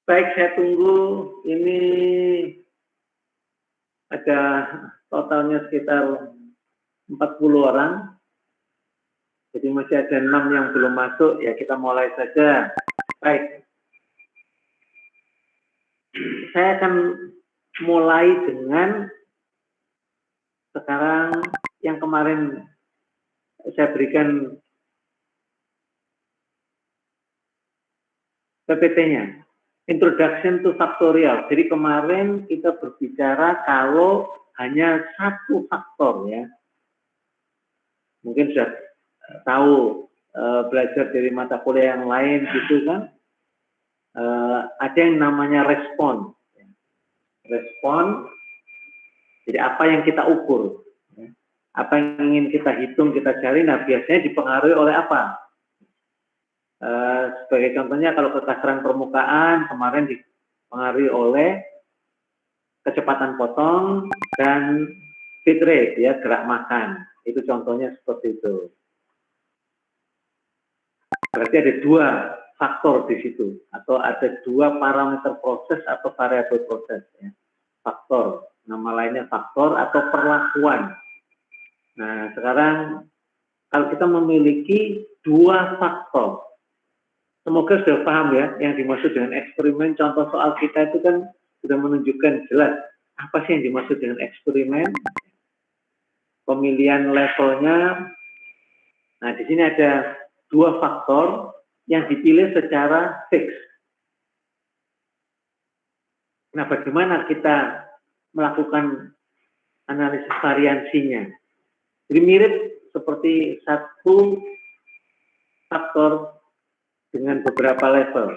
Baik, saya tunggu. Ini ada totalnya sekitar 40 orang. Jadi masih ada 6 yang belum masuk. Ya, kita mulai saja. Baik. Saya akan mulai dengan sekarang yang kemarin saya berikan PPT-nya. Introduction to Factorial. Jadi kemarin kita berbicara kalau hanya satu faktor ya. Mungkin sudah tahu belajar dari mata kuliah yang lain gitu kan. Ada yang namanya respon. Respon. Jadi apa yang kita ukur. Apa yang ingin kita hitung, kita cari, nah biasanya dipengaruhi oleh apa? Sebagai contohnya kalau kekasaran permukaan kemarin dipengaruhi oleh kecepatan potong dan feed rate ya, gerak makan. Itu contohnya seperti itu. Berarti ada 2 faktor di situ atau ada 2 parameter proses atau variabel proses ya. Faktor, nama lainnya faktor atau perlakuan. Nah, sekarang kalau kita memiliki 2 faktor, semoga sudah paham ya, yang dimaksud dengan eksperimen. Contoh soal kita itu kan sudah menunjukkan jelas apa sih yang dimaksud dengan eksperimen. Pemilihan levelnya. Nah, di sini ada 2 faktor yang dipilih secara fix. Nah, bagaimana kita melakukan analisis variansinya? Jadi mirip seperti satu faktor dengan beberapa level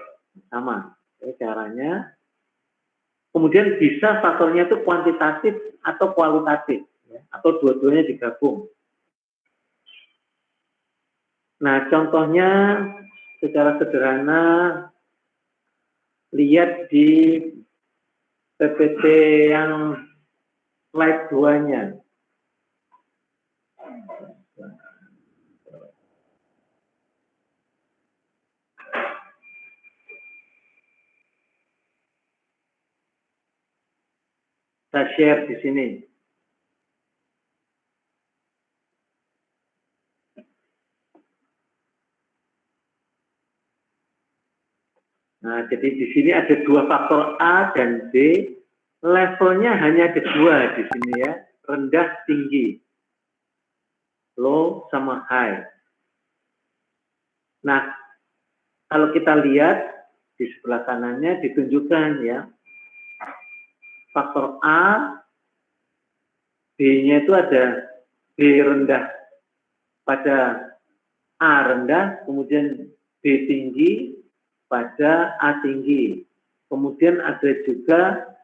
sama caranya. Kemudian bisa faktornya itu kuantitatif atau kualitatif ya, atau dua-duanya digabung. Nah, contohnya secara sederhana lihat di PPT yang slide 2-nya. Saya share di sini. Nah, jadi di sini ada 2 faktor A dan B. Levelnya hanya ada 2 di sini ya, rendah tinggi, low sama high. Nah, kalau kita lihat di sebelah kanannya ditunjukkan ya, faktor A, B-nya itu ada B rendah pada A rendah, kemudian B tinggi pada A tinggi. Kemudian ada juga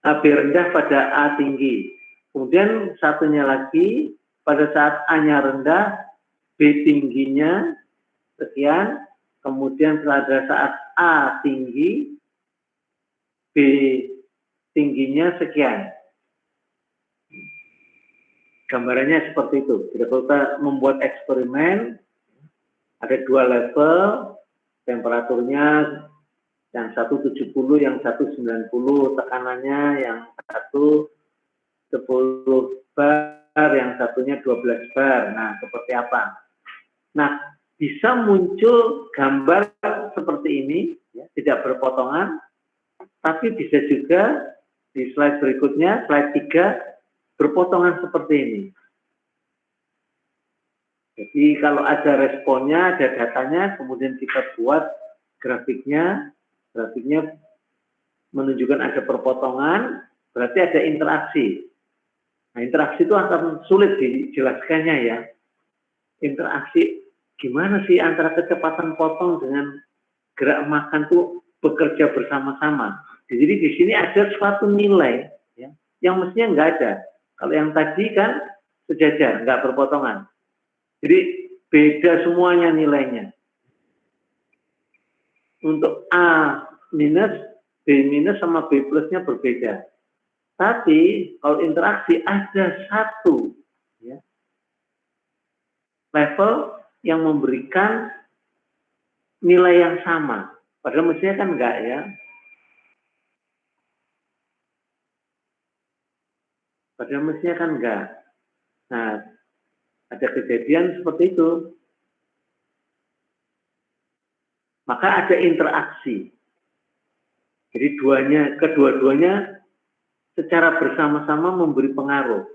B rendah pada A tinggi. Kemudian satunya lagi, pada saat A-nya rendah, B tingginya sekian. Kemudian pada saat A tinggi, B tingginya sekian. Gambarannya seperti itu. Jadi kalau kita membuat eksperimen, ada 2 level, temperaturnya yang satu 70, yang satu 90, tekanannya yang satu 10 bar, yang satunya 12 bar. Nah, seperti apa? Nah, bisa muncul gambar seperti ini, ya, tidak berpotongan, tapi bisa juga di slide berikutnya, slide 3, berpotongan seperti ini. Jadi kalau ada responnya, ada datanya, kemudian kita buat grafiknya menunjukkan ada perpotongan, berarti ada interaksi. Nah, interaksi itu akan sulit dijelaskannya ya. Interaksi gimana sih antara kecepatan potong dengan gerak makan tuh bekerja bersama-sama. Jadi di sini ada suatu nilai ya, yang mestinya nggak ada. Kalau yang tadi kan sejajar, nggak berpotongan. Jadi beda semuanya nilainya. Untuk A minus, B minus sama B plusnya berbeda. Tapi kalau interaksi ada satu ya, level yang memberikan nilai yang sama. Padahal mestinya kan enggak ya. Padahal mestinya kan enggak. Nah, ada kejadian seperti itu. Maka ada interaksi. Jadi kedua-duanya secara bersama-sama memberi pengaruh.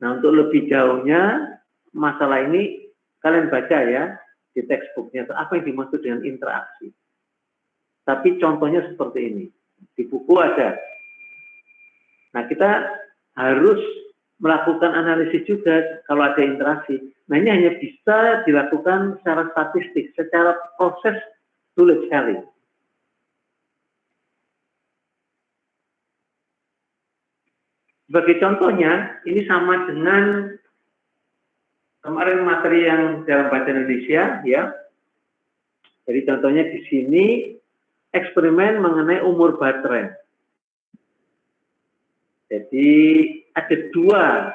Nah, untuk lebih jauhnya masalah ini kalian baca ya di textbooknya apa yang dimaksud dengan interaksi. Tapi contohnya seperti ini. Di buku ada. Nah, kita harus melakukan analisis juga kalau ada interaksi. Nah, ini hanya bisa dilakukan secara statistik, secara proses sulit sekali. Sebagai contohnya, ini sama dengan kemarin materi yang dalam bahasa Indonesia, ya. Jadi contohnya di sini eksperimen mengenai umur baterai. Jadi ada dua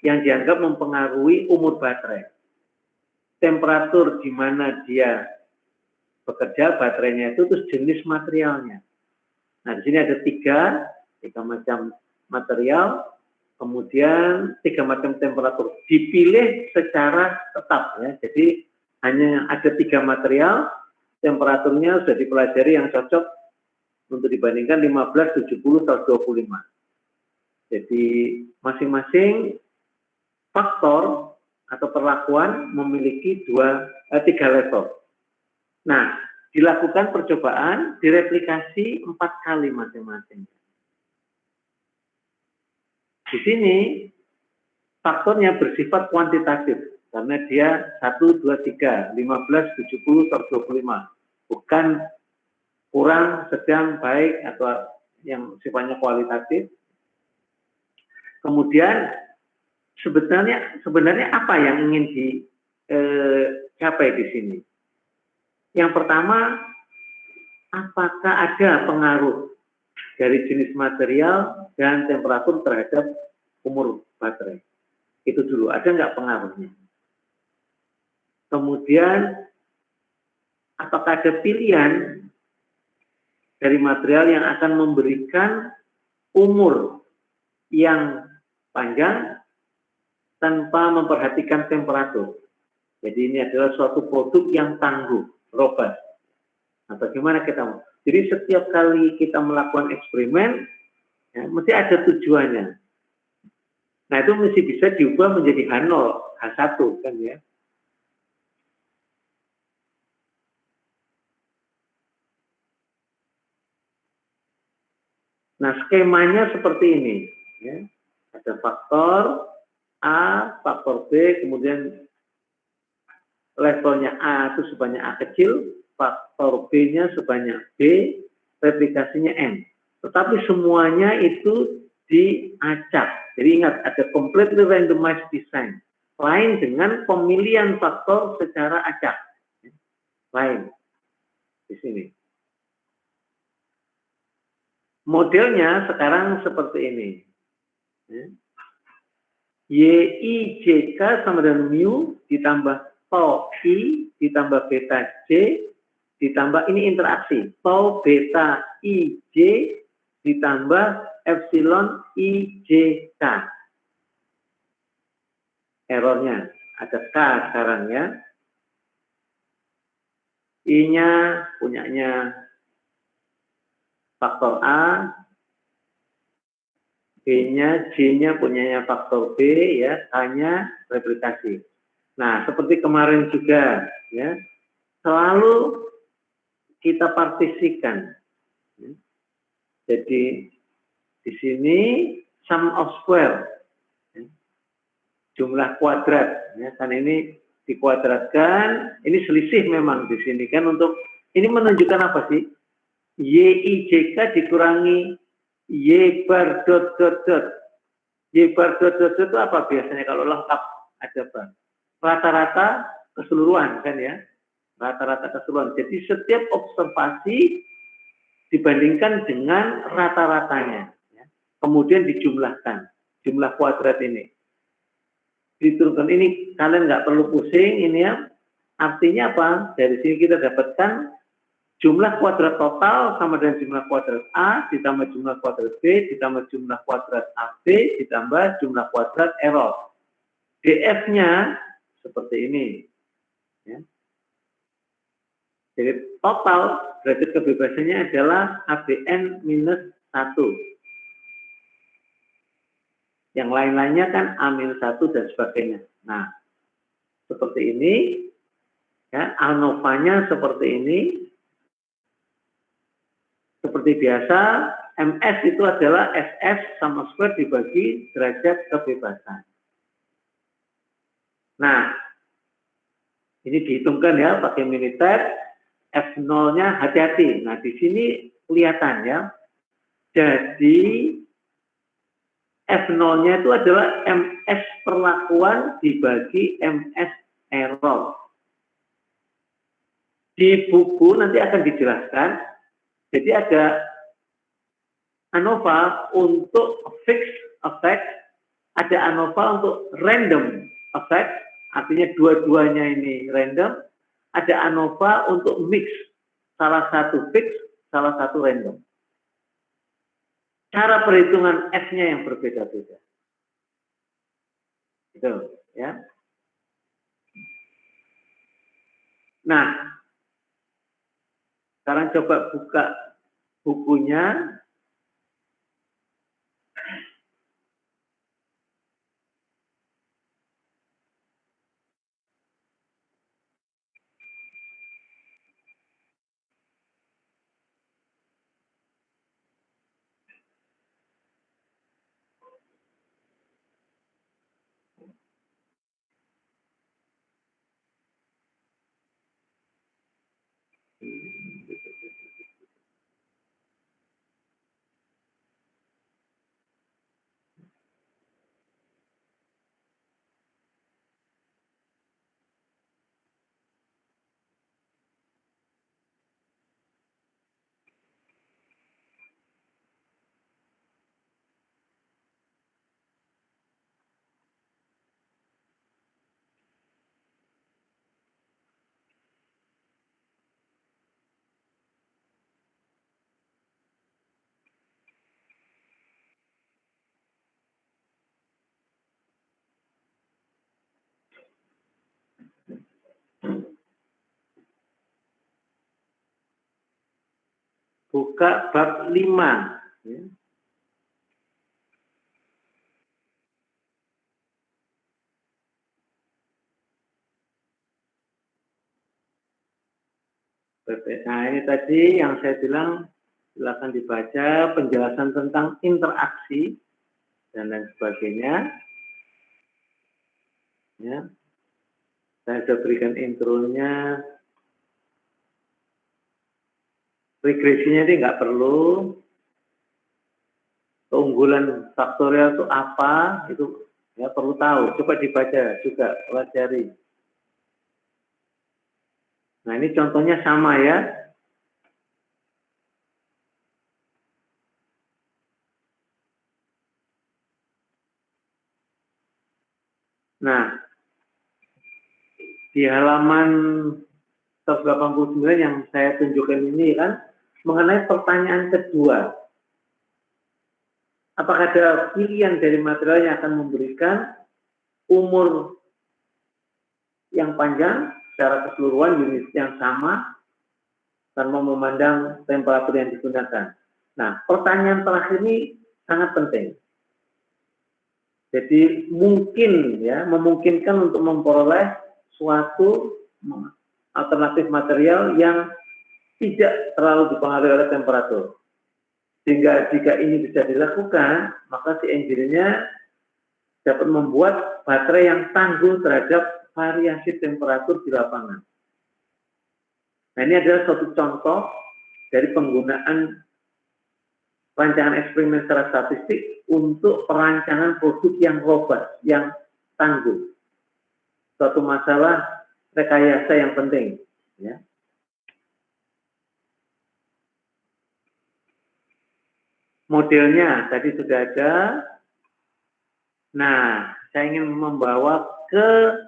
yang dianggap mempengaruhi umur baterai. Temperatur di mana dia bekerja baterainya itu, terus jenis materialnya. Nah, di sini ada tiga macam material, kemudian 3 macam temperatur. Dipilih secara tetap ya. Jadi hanya ada 3 material, temperaturnya sudah dipelajari yang cocok untuk dibandingkan 15, 70, 125. Jadi masing-masing faktor atau perlakuan memiliki 3 level. Nah, dilakukan percobaan, direplikasi 4 kali masing-masing. Di sini faktornya bersifat kuantitatif karena dia 1, 2, 3, 15, 70, 125. Bukan kurang, sedang, baik atau yang sifatnya kualitatif. Kemudian sebenarnya apa yang ingin dicapai di sini? Yang pertama, apakah ada pengaruh dari jenis material dan temperatur terhadap umur baterai? Itu dulu, ada nggak pengaruhnya? Kemudian, apakah ada pilihan dari material yang akan memberikan umur yang panjang tanpa memperhatikan temperatur? Jadi ini adalah suatu produk yang tangguh, robust. Nah, bagaimana kita? Jadi setiap kali kita melakukan eksperimen, ya, mesti ada tujuannya. Nah, itu mesti bisa diubah menjadi H0, H1 kan ya. Nah, skemanya seperti ini. Ya. Ada faktor A, faktor B, kemudian levelnya A itu sebanyak A kecil, faktor B-nya sebanyak B, replikasinya N. Tetapi semuanya itu diacak. Jadi ingat, ada completely randomized design. Lain dengan pemilihan faktor secara acak. Lain. Di sini. Modelnya sekarang seperti ini. YIJK sama dengan mu ditambah tau I ditambah beta J ditambah ini interaksi tau beta IJ ditambah epsilon IJK. Errornya ada K sekarang ya. I-nya punyanya faktor A, B-nya, J-nya punyanya faktor B, ya, K-nya replikasi. Nah, seperti kemarin juga, ya, selalu kita partisikan. Ya. Jadi di sini sum of square, ya, jumlah kuadrat, ya, kan ini dikuadratkan, ini selisih memang di sini kan untuk ini menunjukkan apa sih? YIJK dikurangi Y bar dot dot dot. Y bar dot dot dot itu apa biasanya kalau lengkap ada bar? Rata-rata keseluruhan kan ya? Rata-rata keseluruhan. Jadi setiap observasi dibandingkan dengan rata-ratanya. Ya. Kemudian dijumlahkan. Jumlah kuadrat ini. Diturunkan ini kalian nggak perlu pusing ini ya. Artinya apa? Dari sini kita dapatkan jumlah kuadrat total sama dengan jumlah kuadrat A ditambah jumlah kuadrat B ditambah jumlah kuadrat AB ditambah jumlah kuadrat error. DF-nya seperti ini. Ya. Jadi total derajat kebebasannya adalah ABN minus 1. Yang lain-lainnya kan A-1 dan sebagainya. Nah, seperti ini. Ya, ANOVA-nya seperti ini. Seperti biasa, MS itu adalah SF sama square dibagi derajat kebebasan. Nah, ini dihitungkan ya pakai Minitab. F0-nya hati-hati. Nah, di sini kelihatan ya. Jadi, F0-nya itu adalah MS perlakuan dibagi MS error. Di buku nanti akan dijelaskan. Jadi ada ANOVA untuk fixed effect, ada ANOVA untuk random effect, artinya dua-duanya ini random. Ada ANOVA untuk mix, salah satu fix, salah satu random. Cara perhitungan F-nya yang berbeda-beda. Gitu, ya. Nah, sekarang coba buka bukunya. Buka bab 5. Ya. Nah, ini tadi yang saya bilang, silakan dibaca penjelasan tentang interaksi dan lain sebagainya. Ya. Saya sudah berikan intronya. Regresinya ini nggak perlu. Keunggulan faktorial itu apa? Itu ya perlu tahu. Coba dibaca juga, pelajari. Nah, ini contohnya sama ya. Nah, di halaman 189 yang saya tunjukkan ini kan mengenai pertanyaan kedua. Apakah ada pilihan dari material yang akan memberikan umur yang panjang secara keseluruhan unit yang sama tanpa memandang temperatur yang digunakan? Nah, pertanyaan terakhir ini sangat penting. Jadi mungkin ya, memungkinkan untuk memperoleh suatu alternatif material yang tidak terlalu dipengaruhi oleh temperatur. Sehingga jika ini bisa dilakukan, maka si engineer-nya dapat membuat baterai yang tangguh terhadap variasi temperatur di lapangan. Nah, ini adalah suatu contoh dari penggunaan rancangan eksperimen secara statistik untuk perancangan produk yang robust, yang tangguh. Suatu masalah rekayasa yang penting. Ya. Modelnya tadi sudah ada. Nah, saya ingin membawa ke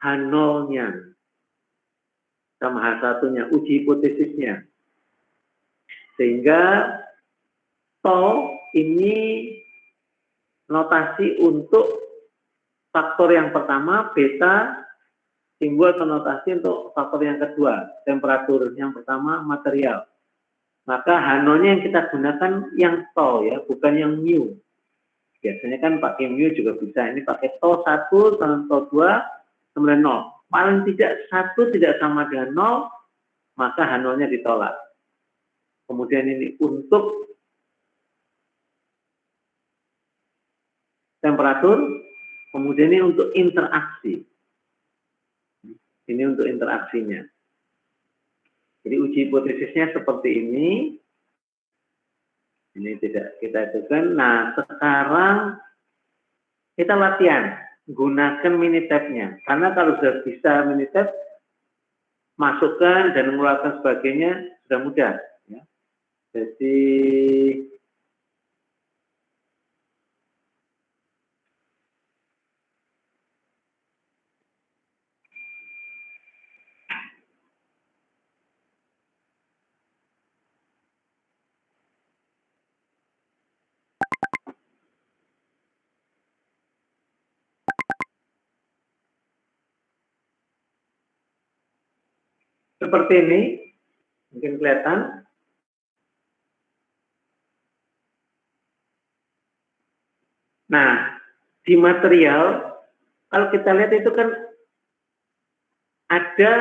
H0-nya sama H1-nya, uji hipotesisnya. Sehingga tau ini notasi untuk faktor yang pertama, beta, simbol atau notasi untuk faktor yang kedua, temperatur. Yang pertama, material. Maka H0-nya yang kita gunakan yang tau ya, bukan yang mu. Biasanya kan pakai mu juga bisa. Ini pakai tau 1 sama tau 2 sama 0. Paling tidak 1 tidak sama dengan 0, maka H0-nya ditolak. Kemudian ini untuk temperatur, kemudian ini untuk interaksi. Ini untuk interaksinya. Jadi uji hipotesisnya seperti ini. Ini tidak kita itukan. Nah, sekarang kita latihan. Gunakan Minitab-nya. Karena kalau sudah bisa Minitab, masukkan dan mengeluarkan sebagainya sudah mudah. Ya. Jadi seperti ini, mungkin kelihatan. Nah, di material, kalau kita lihat itu kan ada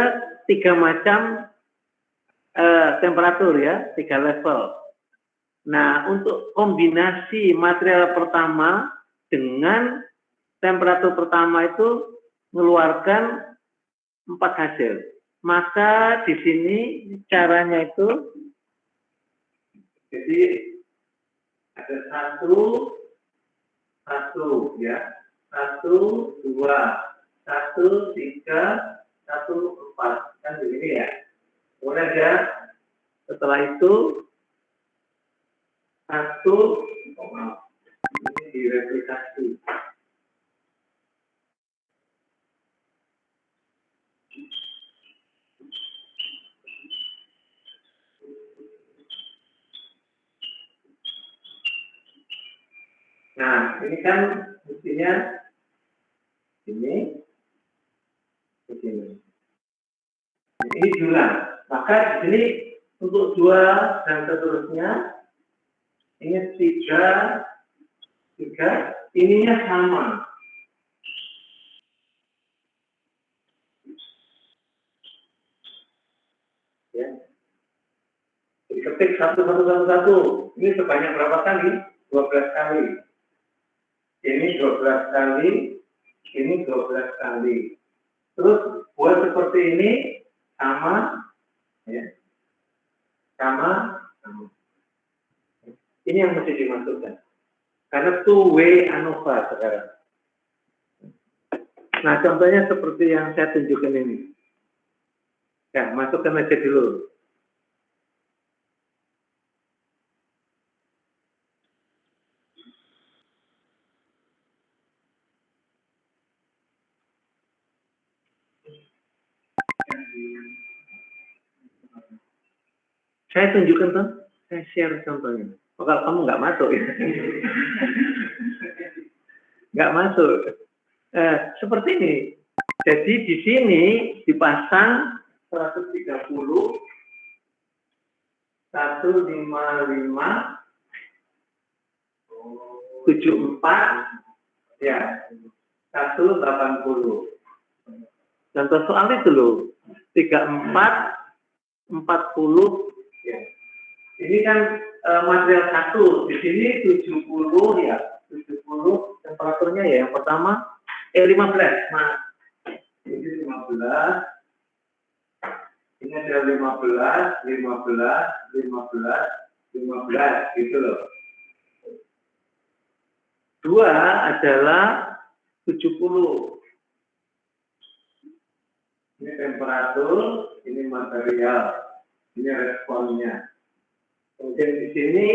3 macam temperatur ya, 3 level. Nah, untuk kombinasi material pertama dengan temperatur pertama itu mengeluarkan 4 hasil. Maka di sini caranya itu, jadi ada 1 ya, 1, 2, 1, 3, 1, 4 kan begini ya. Kemudian ada setelah itu 1, ini direplikasi. Nah, ini kan mestinya ini, begini. Ini diulang. Maka di sini untuk 2 dan seterusnya, ini 3, ininya sama. Ya. Jadi ketik 1, 1, 1, 1. Ini sebanyak berapa kali? 12 kali. Ini 12 kali, ini 12 kali. Terus buat seperti ini sama, ya, sama. Ini yang mesti dimasukkan. Karena two-way ANOVA sekarang. Nah, contohnya seperti yang saya tunjukkan ini. Ya, masukkan aja dulu. Saya tunjukkan tuh, saya share contohnya. Oh, kalau kamu nggak masuk ya, nggak masuk. Seperti ini. Jadi di sini dipasang 130, 155, 74, ya, 180. Contoh soal itu loh, 34, 40, ya. Ini kan material 1, di sini 70 ya, 70 temperaturnya ya. Yang pertama 15, nah ini 15, ini ada 15, 15, 15, 15 gitu loh. 2 adalah 70. Ini temperatur, ini material, ini responnya. Kemudian di sini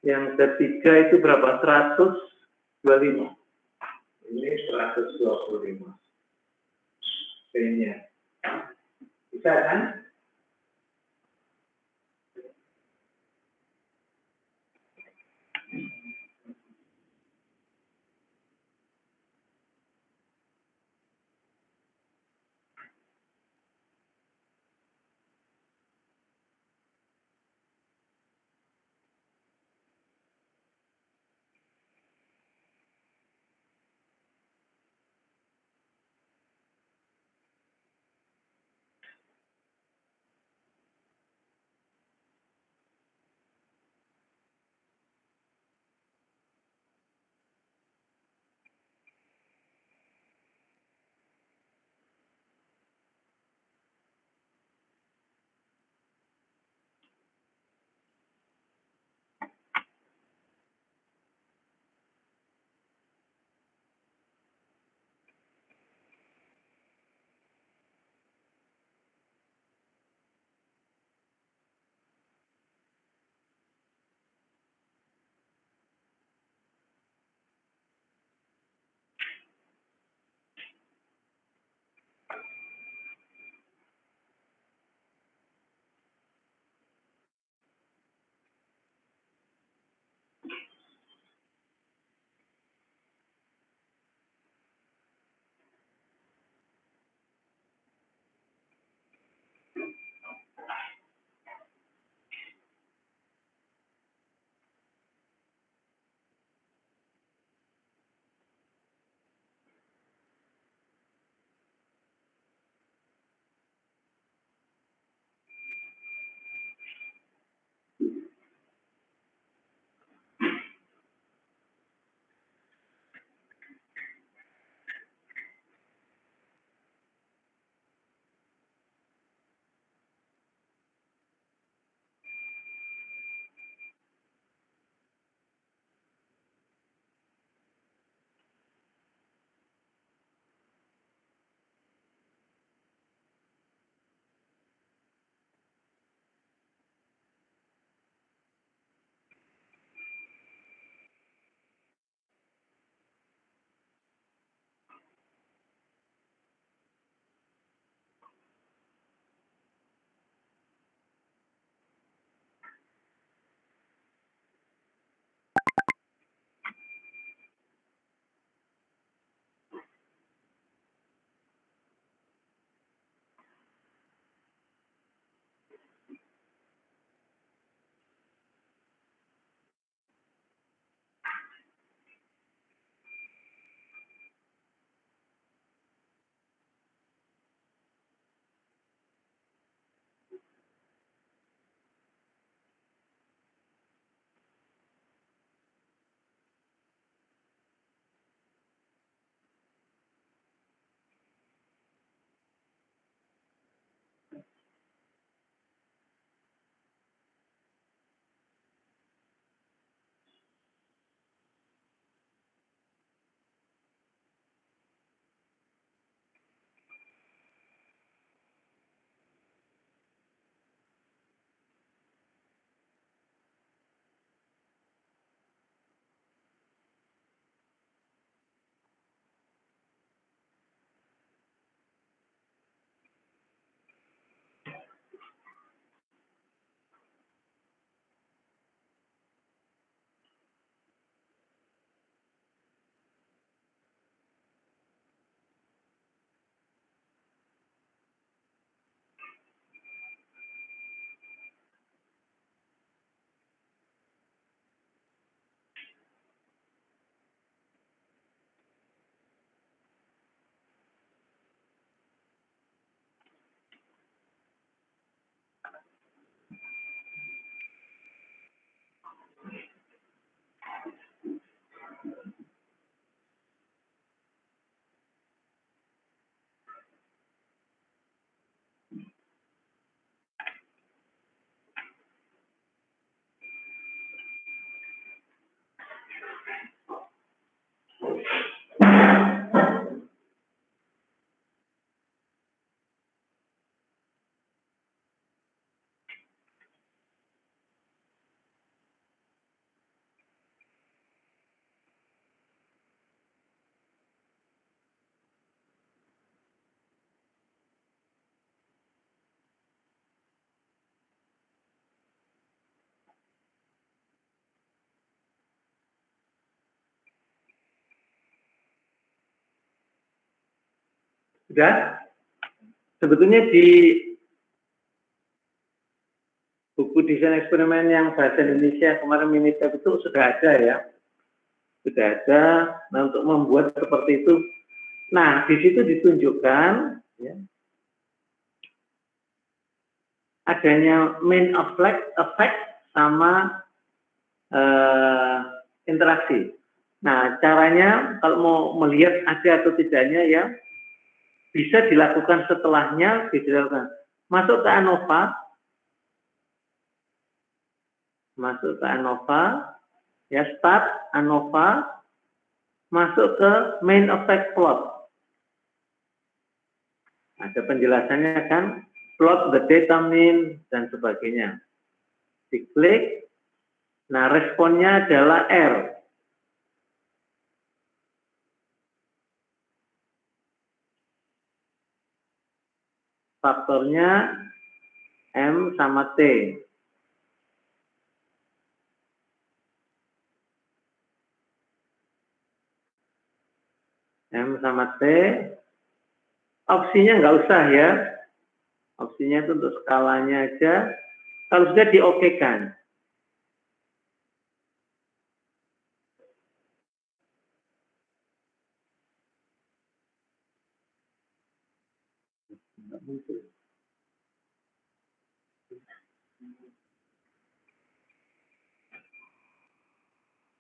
yang ketiga itu berapa? 125. Ini 125. P-nya. Bisa kan? Sudah? Sebetulnya di buku desain eksperimen yang bahasa Indonesia kemarin Minitab itu sudah ada ya. Sudah ada. Nah, untuk membuat seperti itu. Nah, di situ ditunjukkan ya, adanya main effect sama interaksi. Nah, caranya kalau mau melihat ada atau tidaknya ya, bisa dilakukan setelahnya, bisa dilakukan. Masuk ke ANOVA, ya start ANOVA, masuk ke main effect plot. Ada penjelasannya kan, plot the data mean dan sebagainya. Diklik, nah responnya adalah R. Faktornya M sama T. M sama T, opsinya nggak usah ya. Opsinya itu untuk skalanya aja. Kalau sudah diokekan.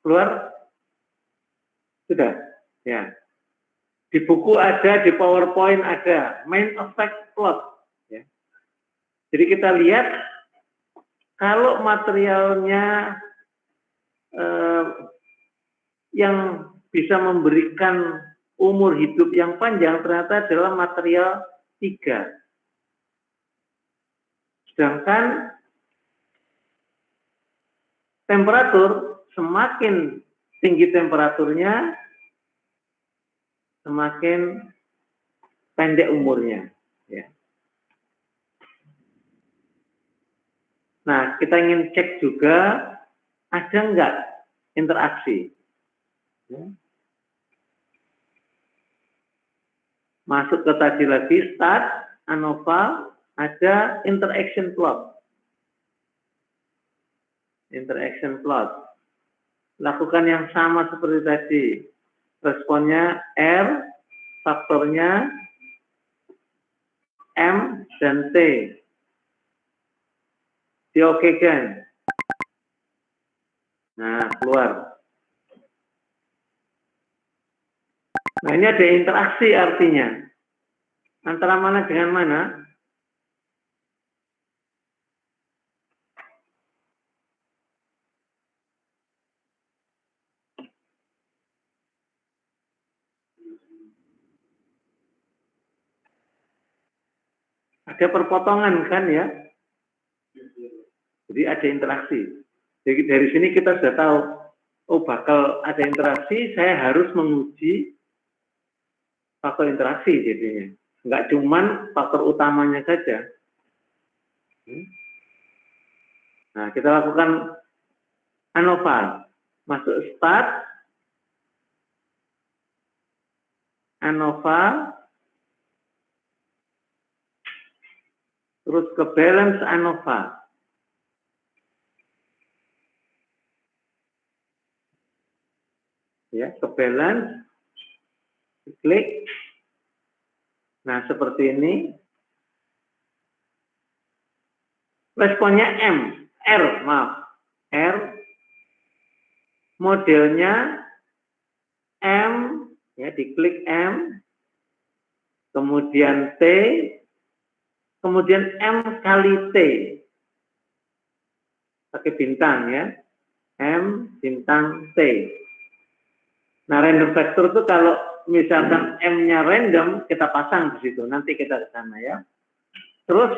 Keluar? Sudah? Ya. Di buku ada, di PowerPoint ada. Main effect plot. Ya. Jadi kita lihat, kalau materialnya yang bisa memberikan umur hidup yang panjang ternyata adalah material 3. Sedangkan temperatur, semakin tinggi temperaturnya, semakin pendek umurnya. Ya. Nah, kita ingin cek juga, ada nggak interaksi? Ya. Masuk ke tadi lagi, start, ANOVA, ada interaction plot. Interaction plot. Lakukan yang sama seperti tadi. Responnya R, faktornya M dan T. Diokekan. Nah, keluar. Nah, ini ada interaksi artinya. Antara mana dengan mana? Ada perpotongan kan ya? Jadi ada interaksi. Jadi dari sini kita sudah tahu, oh bakal ada interaksi, saya harus menguji faktor interaksi jadinya. Enggak cuman faktor utamanya saja. Nah, kita lakukan ANOVA. Masuk start, ANOVA, terus ke balance ANOVA. Ya, ke balance, klik. Nah, seperti ini. Responnya R. Modelnya M, ya diklik M, kemudian T, kemudian M kali T. Pakai bintang ya. M bintang T. Nah, random factor itu kalau misalkan M-nya random, kita pasang di situ. Nanti kita ke sana ya. Terus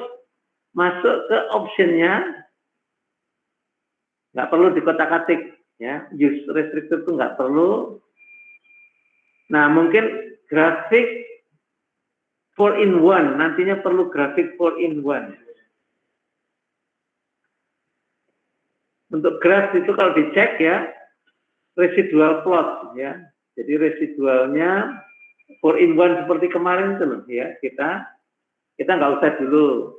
masuk ke optionnya, nggak perlu dikotak-atik ya. Use restricted itu nggak perlu. Nah, mungkin grafik 4-in-1, nantinya perlu grafik 4-in-1. Untuk graf itu kalau dicek ya, residual plot ya. Jadi residualnya 4 in 1 seperti kemarin itu loh ya, kita nggak usah dulu.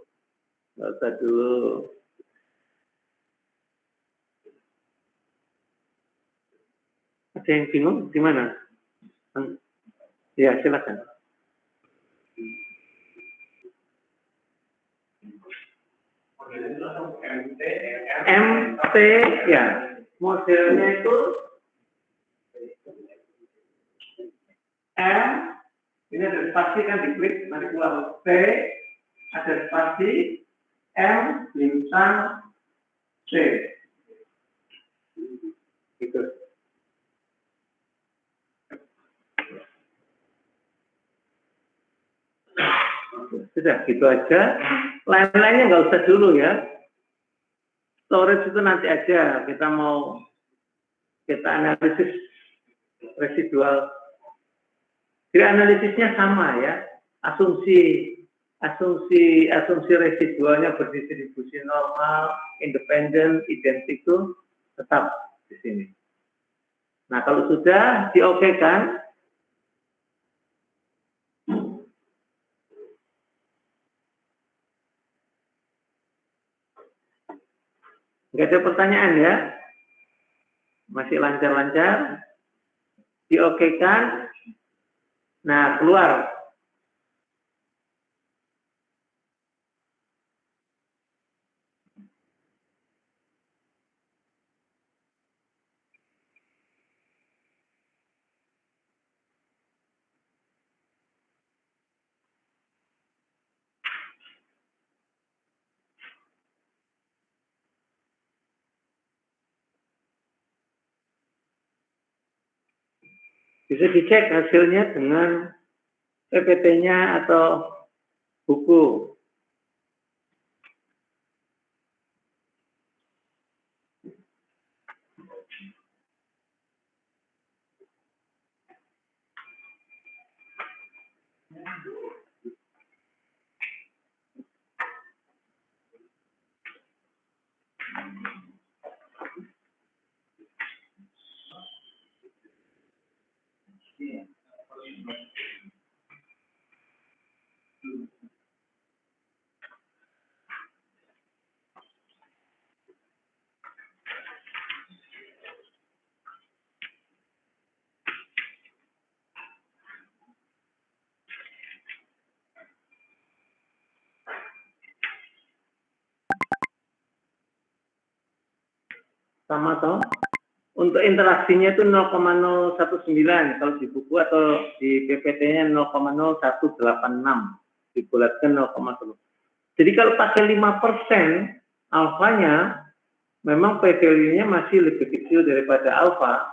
Ada yang bingung di mana? Ya, silakan. MT ya, modelnya itu M, ini ada spasi kan diklik, nanti keluar T, ada spasi, M, bintang, C. Gitu. Sudah, gitu aja. Lain-lainnya nggak usah dulu ya. Storage itu nanti aja, kita analisis residual. Jadi analisisnya sama ya, asumsi residualnya berdistribusi normal, independen, identik itu tetap di sini. Nah kalau sudah diokekan, nggak ada pertanyaan ya, masih lancar-lancar, diokekan. Nah, keluar. Bisa dicek hasilnya dengan PPT-nya atau buku. Sama toh. Untuk interaksinya itu 0,019 kalau di buku atau di PPT-nya 0,0186 dibulatkan 0,1. Jadi kalau pakai 5% alfanya memang p-value-nya masih lebih kecil daripada alfa.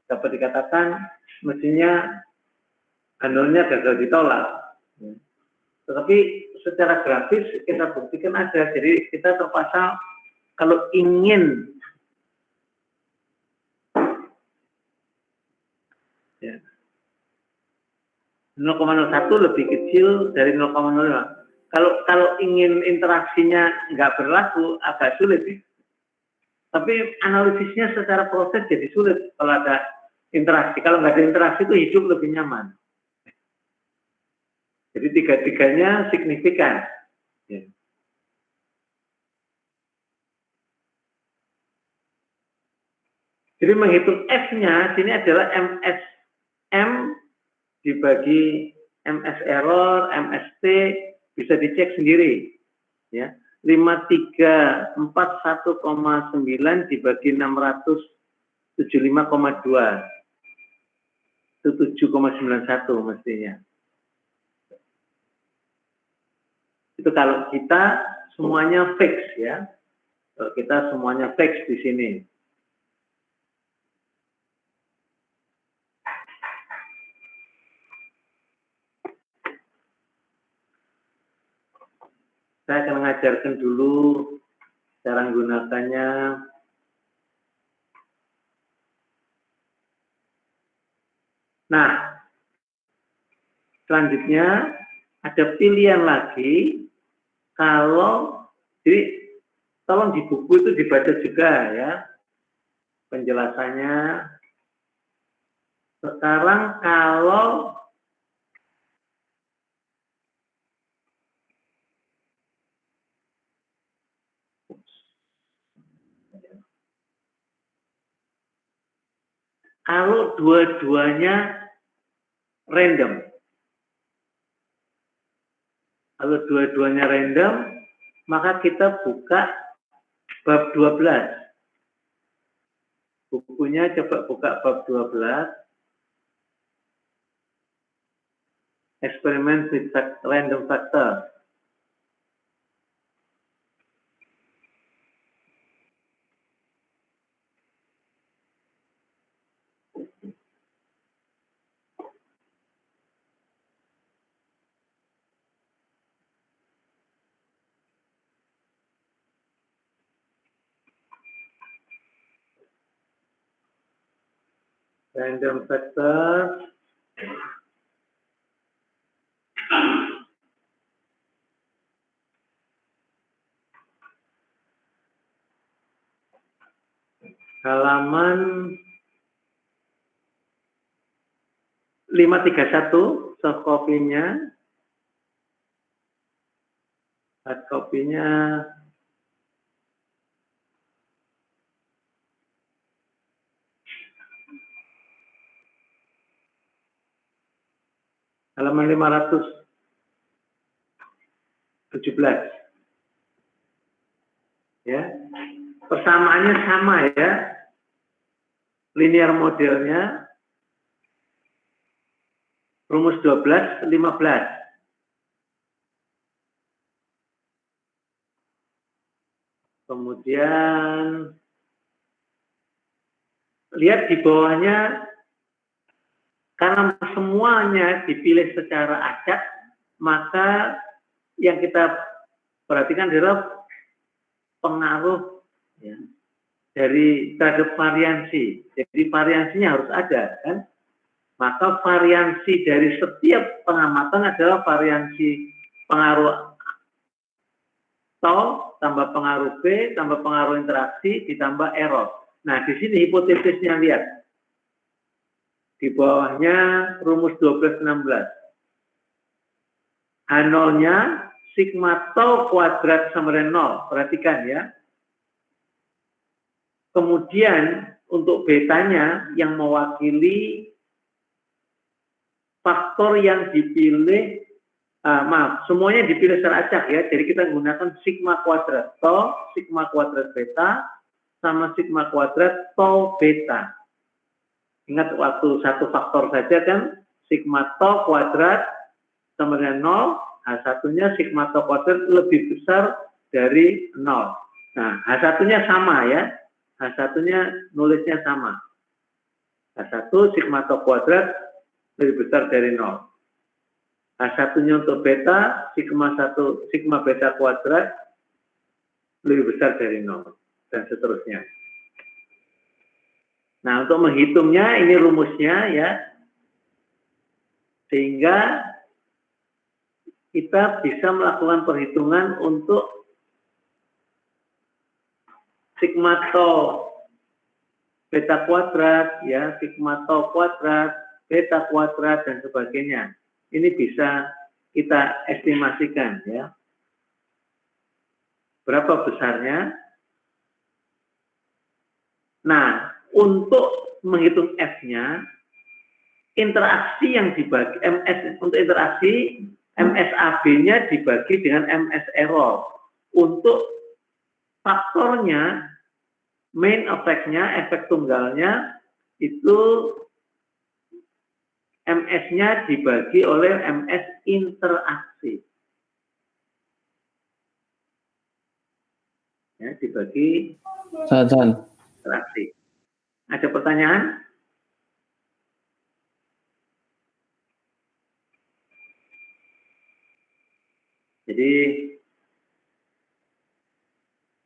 Dapat dikatakan mestinya anulnya gagal ditolak. Tetapi secara grafis kita buktikan ada. Jadi kita terpaksa kalau ingin ya, 0,01 lebih kecil dari 0,05. Kalau ingin interaksinya nggak berlaku agak sulit ya. Tapi analisisnya secara proses jadi sulit kalau ada interaksi. Kalau nggak ada interaksi itu hidup lebih nyaman. Jadi tiga-tiganya signifikan. Ya. Jadi menghitung F-nya sini adalah MSM dibagi MS error, MST bisa dicek sendiri. Ya. 53419 dibagi 675,2. Itu 7,91 mestinya. Itu kalau kita semuanya fix ya. Kalau kita semuanya fix di sini. Saya akan mengajarkan dulu cara menggunakannya. Nah, selanjutnya ada pilihan lagi. Kalau, jadi tolong di buku itu dibaca juga ya penjelasannya. Sekarang kalau kalau dua-duanya random. Kalau dua-duanya random, maka kita buka bab 12. Bukunya coba buka bab 12. Eksperimen with random factor. Random factor. Halaman 531, soft copy-nya. Hard copy-nya halaman 517. Ya. Persamaannya sama ya. Linear modelnya rumus 12, 15. Kemudian lihat di bawahnya, karena semuanya dipilih secara acak, maka yang kita perhatikan adalah pengaruh ya, dari terhadap variansi. Jadi variansinya harus ada kan. Maka variansi dari setiap pengamatan adalah variansi pengaruh tau tambah pengaruh B tambah pengaruh interaksi ditambah error. Nah, di sini hipotesisnya lihat. Di bawahnya rumus 1216. H0-nya sigma tau kuadrat sama dengan 0. Perhatikan ya. Kemudian untuk betanya yang mewakili faktor yang dipilih, semuanya dipilih secara acak ya. Jadi kita menggunakan sigma kuadrat tau, sigma kuadrat beta, sama sigma kuadrat tau beta. Ingat waktu satu faktor saja kan, sigma tau kuadrat sama dengan 0, H1-nya sigma tau kuadrat lebih besar dari 0. Nah, H1-nya sama ya, H1-nya nulisnya sama. H1 sigma tau kuadrat lebih besar dari 0. H1-nya untuk beta, sigma beta kuadrat lebih besar dari 0. Dan seterusnya. Nah, untuk menghitungnya, ini rumusnya ya. Sehingga kita bisa melakukan perhitungan untuk sigma tau beta kuadrat, ya, sigma tau kuadrat, beta kuadrat, dan sebagainya. Ini bisa kita estimasikan ya. Berapa besarnya? Nah, untuk menghitung F-nya, interaksi yang dibagi MS untuk interaksi MSAB-nya dibagi dengan MS error. Untuk faktornya, main effect-nya, efek tunggalnya itu MS-nya dibagi oleh MS interaksi. Ya, dibagi interaksi. Ada pertanyaan? Jadi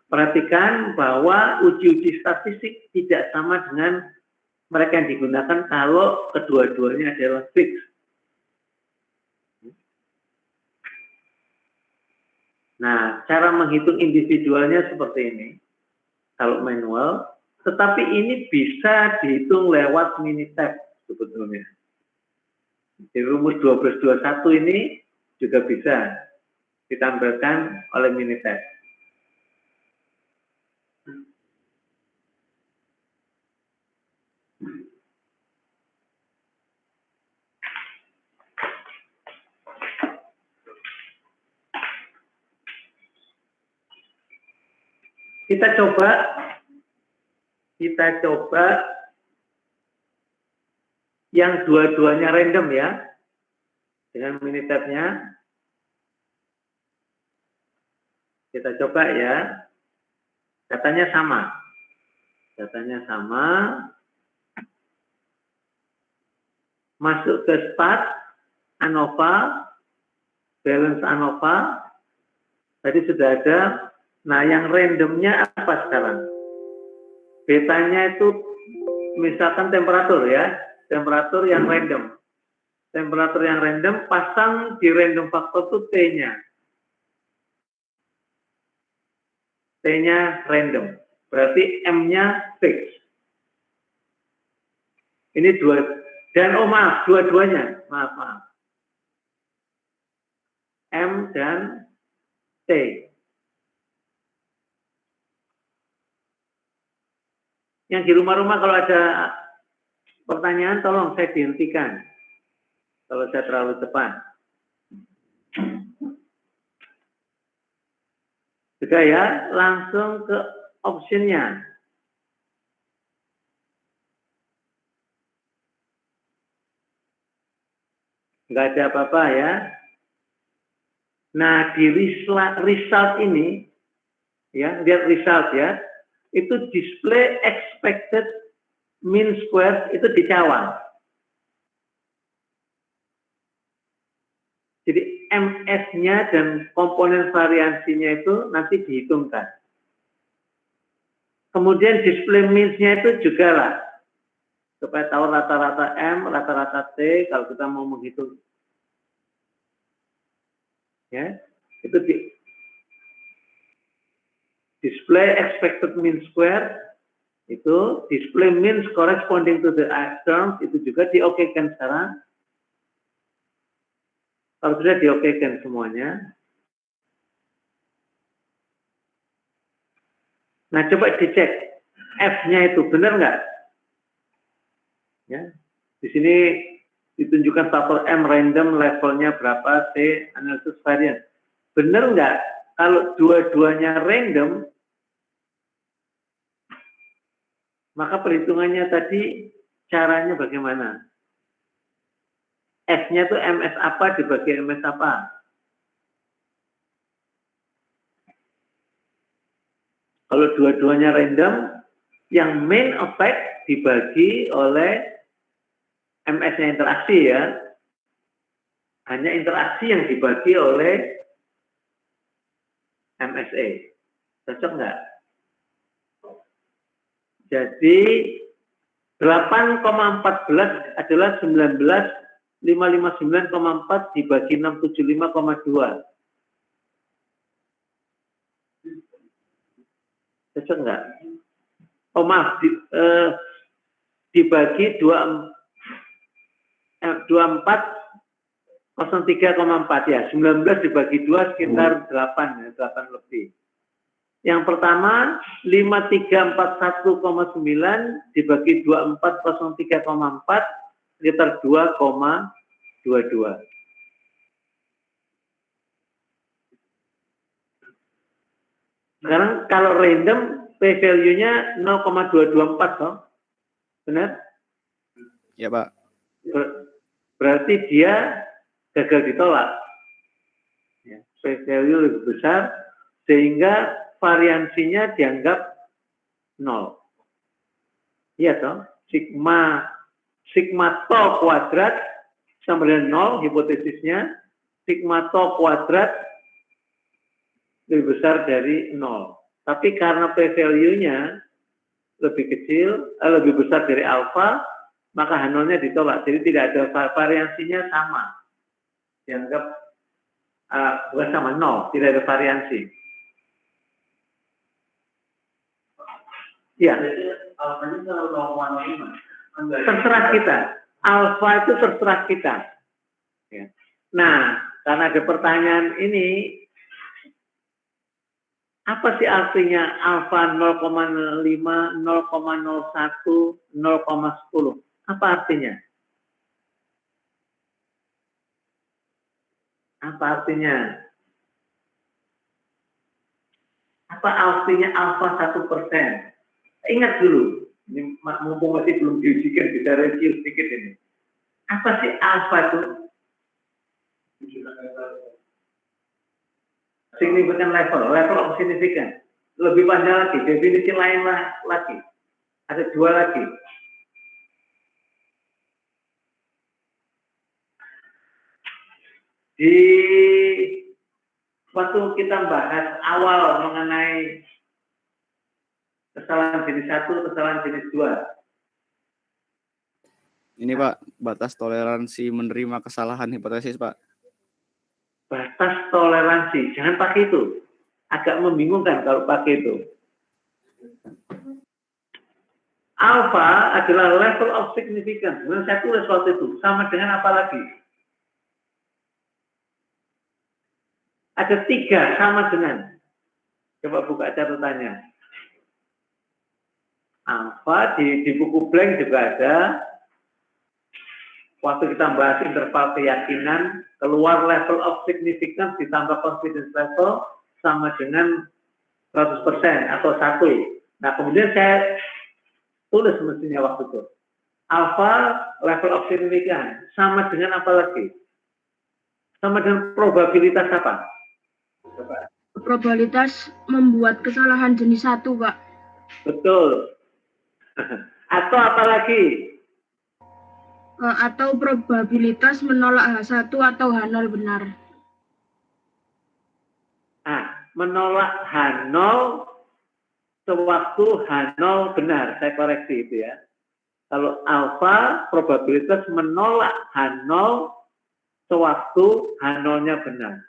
perhatikan bahwa uji-uji statistik tidak sama dengan mereka yang digunakan kalau kedua-duanya adalah fix. Nah, cara menghitung individualnya seperti ini. Kalau manual, tetapi ini bisa dihitung lewat Minitab sebetulnya. Di rumus 1221 ini juga bisa ditampilkan oleh Minitab. Kita coba yang dua-duanya random ya, dengan Minitab-nya. Kita coba ya, datanya sama. Masuk ke start, ANOVA, balance ANOVA, tadi sudah ada. Nah, yang randomnya apa sekarang? Betanya itu misalkan temperatur ya, temperatur yang random. Temperatur yang random, pasang di random factor itu T-nya. T-nya random. Berarti M-nya fix. Ini dua. Dan maaf, dua-duanya. Maaf. M dan T. Yang di rumah-rumah kalau ada pertanyaan, tolong saya dihentikan. Kalau saya terlalu cepat. Sudah ya, langsung ke optionnya. Nggak ada apa-apa ya. Nah, di result ini, ya, lihat result ya, itu display expected mean square itu dicawang. Jadi MS-nya dan komponen variansinya itu nanti dihitungkan. Kemudian display means-nya itu juga lah. Supaya tahu rata-rata M, rata-rata T, kalau kita mau menghitung. Ya, itu display expected mean square, itu display means corresponding to the terms, itu juga diokekan sekarang. Kalau sudah diokekan semuanya, nah coba dicek F-nya itu benar nggak? Ya, di sini ditunjukkan faktor M random, levelnya berapa, T analysis variance. Benar nggak? Kalau dua-duanya random, maka perhitungannya tadi caranya bagaimana? F-nya itu MS apa dibagi MS apa? Kalau dua-duanya random, yang main effect dibagi oleh MS-nya interaksi ya. Hanya interaksi yang dibagi oleh MSA. Cocok nggak? Jadi 8,14 adalah 559,4 dibagi 675,2. Cocok nggak? Oh maaf, dibagi 2403,4 ya. 19 dibagi 2 sekitar 8 ya, 8 lebih. Yang pertama 5341,9 dibagi 2403,4 sekitar 2,22. Sekarang kalau random p-value-nya 0,224 toh. Benar? Ya, Pak. Berarti dia gagal ditolak. Ya, p-value lebih besar sehingga variansinya dianggap 0. Iya toh? Sigma tau kuadrat sama dengan 0 hipotesisnya. Sigma tau kuadrat lebih besar dari 0. Tapi karena p-value-nya lebih kecil, lebih besar dari alfa, maka H0-nya ditolak. Jadi tidak ada variansinya sama. Dianggap bukan sama 0, tidak ada variansi. Ya. Terserah kita. Alfa itu terserah kita. Ya. Nah, karena ada pertanyaan ini, apa sih artinya alfa 0,5, 0,01, 0,10? Apa artinya? Apa artinya? Apa artinya alfa 1%? Ingat dulu, ini mumpung masih belum diujikan, bisa review sedikit ini. Apa sih alfa itu? Signifikan level of significant. Lebih panjang lagi, definisi lain lagi. Ada dua lagi. Di waktu kita bahas awal mengenai kesalahan jenis 1, kesalahan jenis 2. Ini Pak, batas toleransi menerima kesalahan hipotesis Pak. Batas toleransi, jangan pakai itu. Agak membingungkan kalau pakai itu. Alpha adalah level of significance. Dengan saya tulis waktu itu, sama dengan apa lagi? Ada 3 sama dengan. Coba buka catatannya. Alpha di buku blank juga ada. Waktu kita bahas interval keyakinan, keluar level of significance ditambah confidence level sama dengan 100% atau 1. Nah, kemudian saya tulis mestinya waktu itu. Alpha level of significance sama dengan apa lagi? Sama dengan probabilitas apa? Coba. Probabilitas membuat kesalahan jenis 1, Pak. Betul. Atau apa lagi? Atau probabilitas menolak H1 atau H0 benar. Menolak H0 sewaktu H0 benar. Saya koreksi itu ya. Kalau alfa, probabilitas menolak H0 sewaktu H0-nya benar.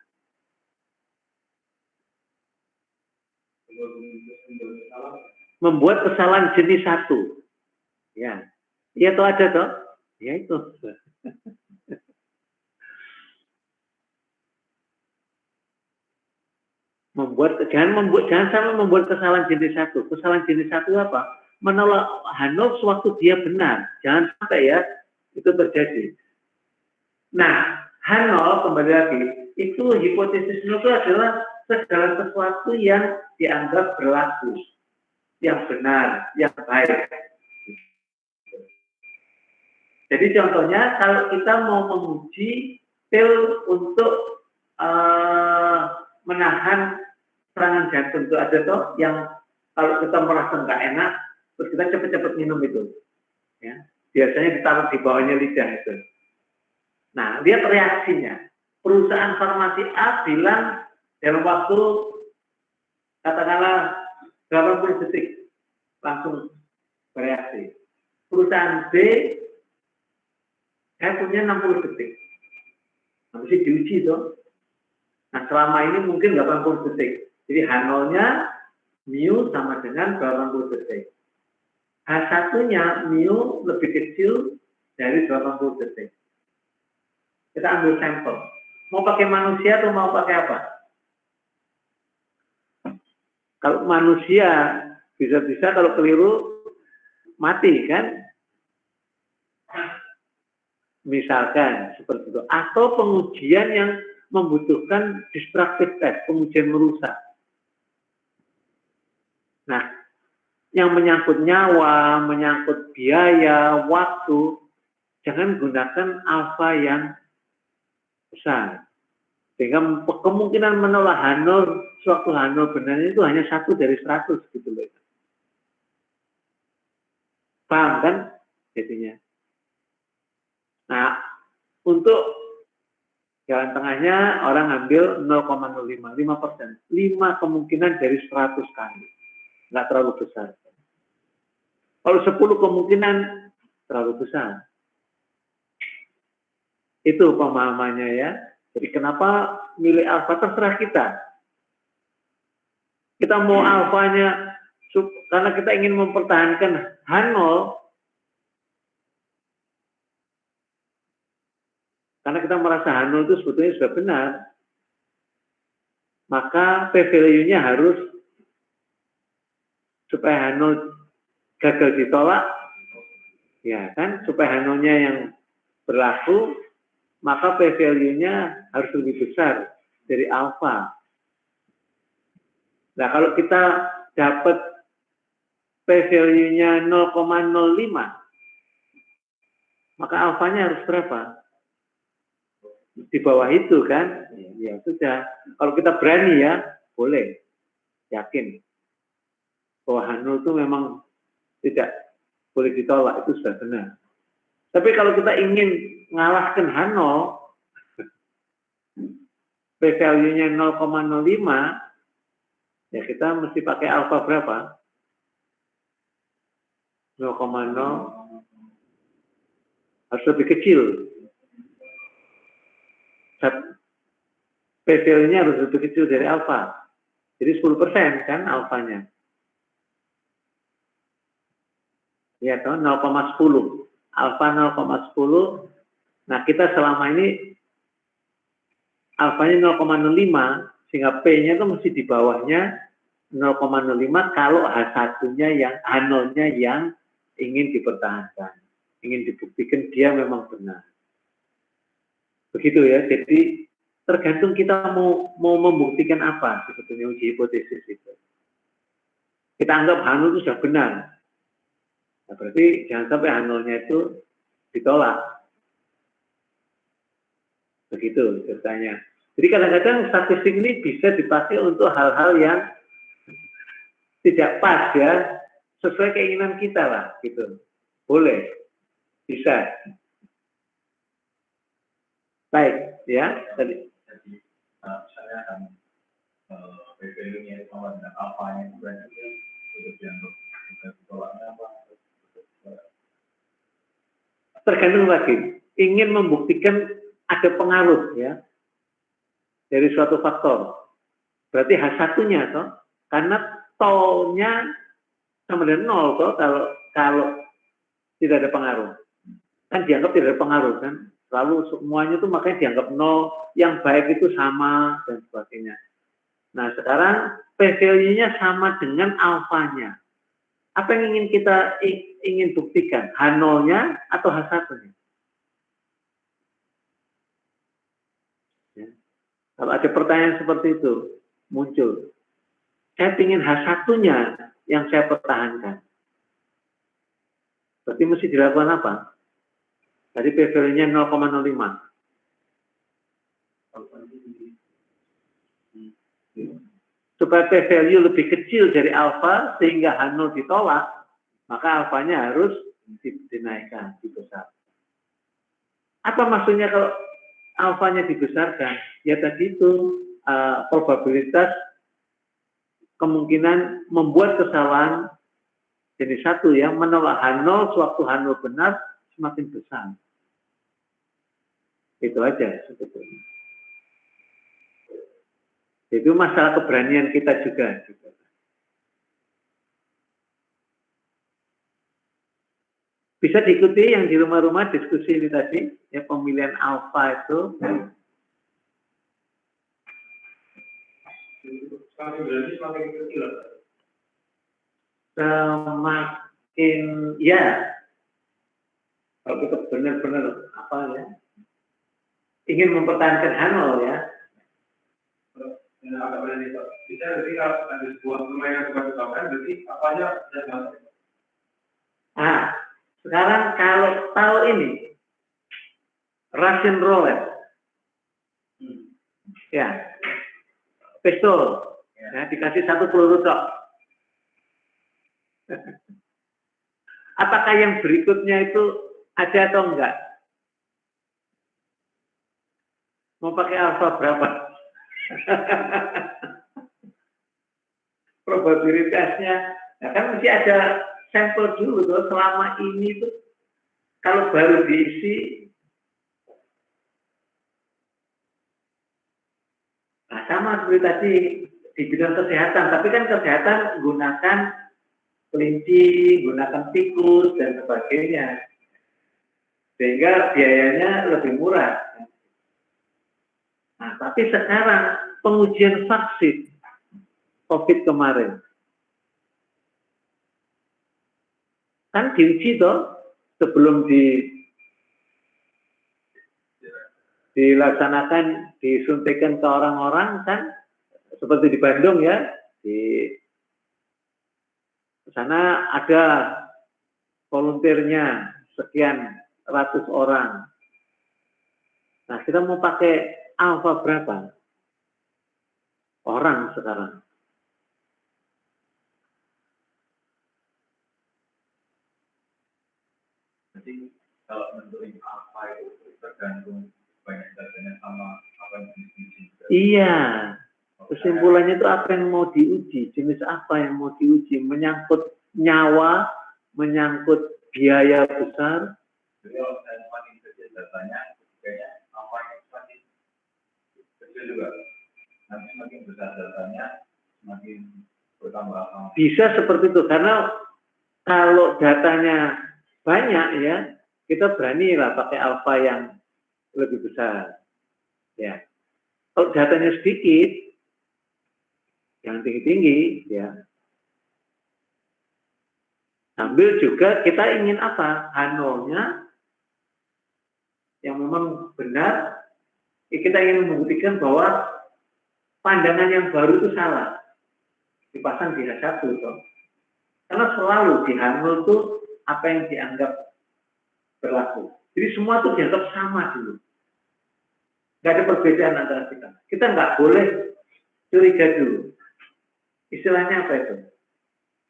Membuat kesalahan jenis 1. Ya. Iya toh ada toh? Ya itu. Jangan sampai membuat kesalahan jenis 1. Kesalahan jenis 1 apa? Menolak H0 sewaktu dia benar. Jangan sampai ya itu terjadi. Nah, H0 kembali lagi, itu hipotesis itu adalah segala sesuatu yang dianggap berlaku, yang benar, yang baik. Jadi contohnya kalau kita mau menguji pil untuk menahan serangan jantung itu ada toh yang kalau kita merasa nggak enak terus kita cepat-cepat minum itu, ya biasanya ditaruh di bawahnya lidah itu. Nah lihat reaksinya. Perusahaan farmasi A bilang dalam waktu katakanlah 80 detik langsung bereaksi. Perusahaan B saya punya 60 detik. Nah, mesti diuji toh. Nah, selama ini mungkin 80 detik. Jadi H0-nya mu sama dengan 80 detik. H1-nya mu lebih kecil dari 80 detik. Kita ambil sampel. Mau pakai manusia atau mau pakai apa? Kalau manusia bisa-bisa kalau keliru mati kan? Misalkan seperti itu. Atau pengujian yang membutuhkan destructive test, pengujian merusak. Nah, yang menyangkut nyawa, menyangkut biaya, waktu, jangan gunakan alfa yang besar. Sehingga kemungkinan menolak H0 sewaktu H0 benar itu hanya 1 dari 100 gitu loh. Paham kan jadinya? Nah, untuk jalan tengahnya orang ambil 0,05, 5%. 5 kemungkinan dari 100 kali. Nggak terlalu besar. Kalau 10 kemungkinan terlalu besar. Itu pemahamannya ya. Jadi kenapa milih alfa terserah kita. Kita mau alfanya karena kita ingin mempertahankan H0 karena kita merasa H0 itu sebetulnya sudah benar, maka p-value-nya harus supaya H0 gagal ditolak, ya kan, supaya H0-nya yang berlaku, maka p-value-nya harus lebih besar dari alfa. Nah, kalau kita dapat p-value-nya 0,05, maka alfanya harus berapa? Di bawah itu kan? Ya sudah. Kalau kita berani ya, boleh. Yakin. Bahwa H0 itu memang tidak boleh ditolak, itu sudah benar. Tapi kalau kita ingin mengalahkan H0, p-value-nya 0,05, ya kita mesti pakai alfa berapa? 0,0 harus lebih kecil. P-value-nya harus lebih kecil dari alfa. Jadi 10% kan alfanya. Ya, 0,10. Alfa 0,10. Nah, kita selama ini alfanya 0,05, sehingga P-nya itu mesti di bawahnya 0,05 kalau H1-nya yang H0-nya yang ingin dipertahankan, ingin dibuktikan dia memang benar. Begitu ya. Jadi tergantung kita mau membuktikan apa sebetulnya uji hipotesis itu. Kita anggap H0 itu sudah benar. Nah, berarti jangan sampai H0-nya itu ditolak. Begitu ceritanya. Jadi kadang-kadang statistik ini bisa dipakai untuk hal-hal yang tidak pas ya, sesuai keinginan kita lah, gitu. Boleh, bisa. Baik, ya. Tadi. Misalnya kan p-value-nya sama dengan alfanya berarti sudah dianggap ditolaknya apa? Tergantung lagi, ingin membuktikan ada pengaruh ya dari suatu faktor. Berarti H1-nya toh, karena tolnya sama dengan 0 toh kalau tidak ada pengaruh. Kan dianggap tidak ada pengaruh kan. Lalu semuanya itu makanya dianggap 0, yang baik itu sama dan sebagainya. Nah, sekarang p-value-nya sama dengan alfanya. Apa yang ingin kita ingin buktikan? H0-nya atau H1-nya? Ya. Kalau ada pertanyaan seperti itu muncul, saya ingin H1-nya yang saya pertahankan. Berarti mesti dilakukan apa? Tadi p-value-nya 0,05. Supaya p-value lebih kecil dari alfa sehingga H0 ditolak, maka alfanya harus dinaikkan, dibesarkan. Apa maksudnya kalau alfanya dibesarkan? Ya tadi itu probabilitas kemungkinan membuat kesalahan jenis 1 ya, menolak H0 sewaktu H0 benar semakin besar. Itu aja sebetulnya. Itu masalah keberanian kita juga. Bisa diikuti yang di rumah-rumah diskusi ini tadi, ya pemilihan alfa itu. Semakin kecil. Semakin ya. Kalau kita benar-benar apa ya, ingin mempertahankan H0 ya. Agak berani Pak. Bisa berarti kalau ada sebuah permainan tebak-tebakan berarti apanya jangan. Nah, sekarang kalau tahu ini Russian roulette, ya, pistol, ya, dikasih 1 peluru tok. Apakah yang berikutnya itu ada atau enggak? Mau pakai alfa berapa? Probabilitasnya, nah kan mesti ada sampel dulu tuh. Selama ini tuh kalau baru diisi, nah sama seperti tadi di bidang kesehatan, tapi kan kesehatan gunakan kelinci, gunakan tikus dan sebagainya, sehingga biayanya lebih murah. Nah, tapi sekarang pengujian vaksin COVID kemarin kan diuji toh sebelum dilaksanakan, disuntikan ke orang-orang kan, seperti di Bandung ya, Di sana ada volunteernya sekian ratus orang. Nah, kita mau pakai alfa berapa orang sekarang? Jadi kalau menentukan alfa itu tergantung banyak datanya sama apa yang diuji. Iya, kesimpulannya itu apa yang mau diuji, jenis apa yang mau diuji, menyangkut nyawa, menyangkut biaya besar. Jadi kalau saya semakin kecil datanya, kayaknya apa yang semakin kecil juga. Nanti semakin besar datanya, semakin bertambah. Bisa seperti itu, karena kalau datanya banyak ya, kita berani lah pakai alfa yang lebih besar. Ya. Kalau datanya sedikit, yang tinggi-tinggi, ya. Sambil juga kita ingin apa? H0-nya yang memang benar, kita ingin membuktikan bahwa pandangan yang baru itu salah. Dipasang di H1 toh. Karena selalu di H0 itu apa yang dianggap berlaku. Jadi semua itu dianggap sama dulu. Nggak ada perbedaan antara kita. Kita nggak boleh curiga dulu. Istilahnya apa itu?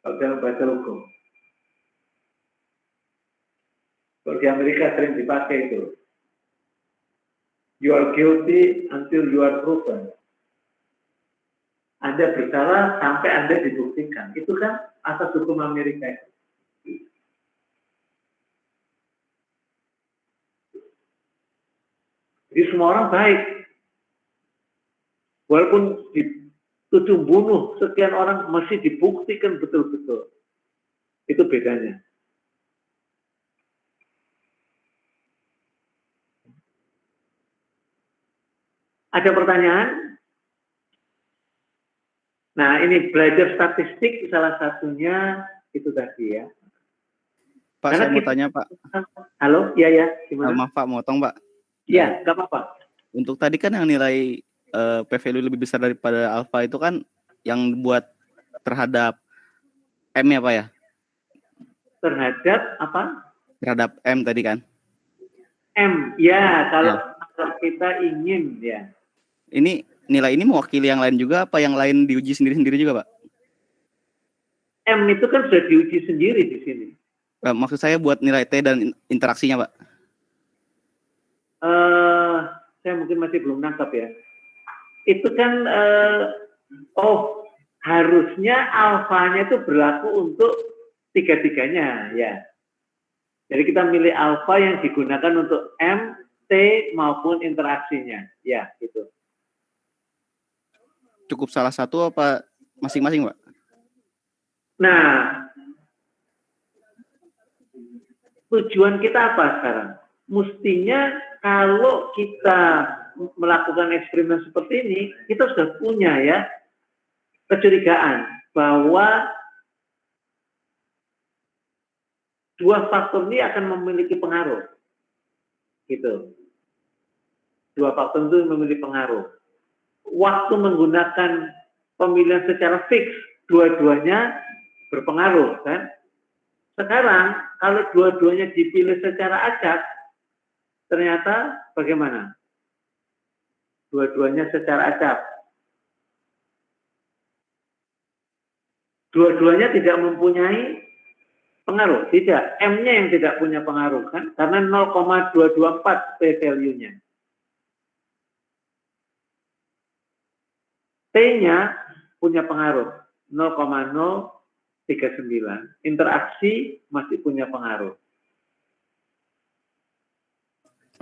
Kalau dalam bahasa hukum. Kalau di Amerika sering dipakai itu. You are guilty until you are proven. Anda bersalah sampai Anda dibuktikan. Itu kan asas hukum Amerika. Jadi semua orang baik. Walaupun dituduh bunuh sekian orang masih dibuktikan betul-betul. Itu bedanya. Ada pertanyaan? Nah, ini belajar statistik salah satunya itu tadi ya. Pak, Karena saya mau tanya, Pak. Halo, ya, gimana? Maaf, Pak, motong, Pak. Iya, nggak apa-apa. Untuk tadi kan yang nilai p-value lebih besar daripada alpha itu kan yang buat terhadap M ya, Pak ya? Terhadap apa? Terhadap M tadi kan? M, ya, kalau kita ingin ya. Ini nilai ini mewakili yang lain juga apa yang lain diuji sendiri-sendiri juga, Pak? M itu kan sudah diuji sendiri di sini. Maksud saya buat nilai T dan interaksinya, Pak. Saya mungkin masih belum nangkap ya. Itu kan, harusnya alfanya itu berlaku untuk tiga-tiganya ya. Jadi kita milih alfa yang digunakan untuk M, T maupun interaksinya, ya gitu. Cukup salah satu apa masing-masing, Pak? Nah, tujuan kita apa sekarang? Mestinya kalau kita melakukan eksperimen seperti ini, kita sudah punya ya kecurigaan bahwa dua faktor ini akan memiliki pengaruh. Gitu. Dua faktor itu memiliki pengaruh. Waktu menggunakan pemilihan secara fix, dua-duanya berpengaruh kan? Sekarang kalau dua-duanya dipilih secara acak, ternyata bagaimana? Dua-duanya secara acak. Dua-duanya tidak mempunyai pengaruh, tidak. M-nya yang tidak punya pengaruh kan? Karena 0,224 p-value-nya. T-nya punya pengaruh 0,039. Interaksi masih punya pengaruh.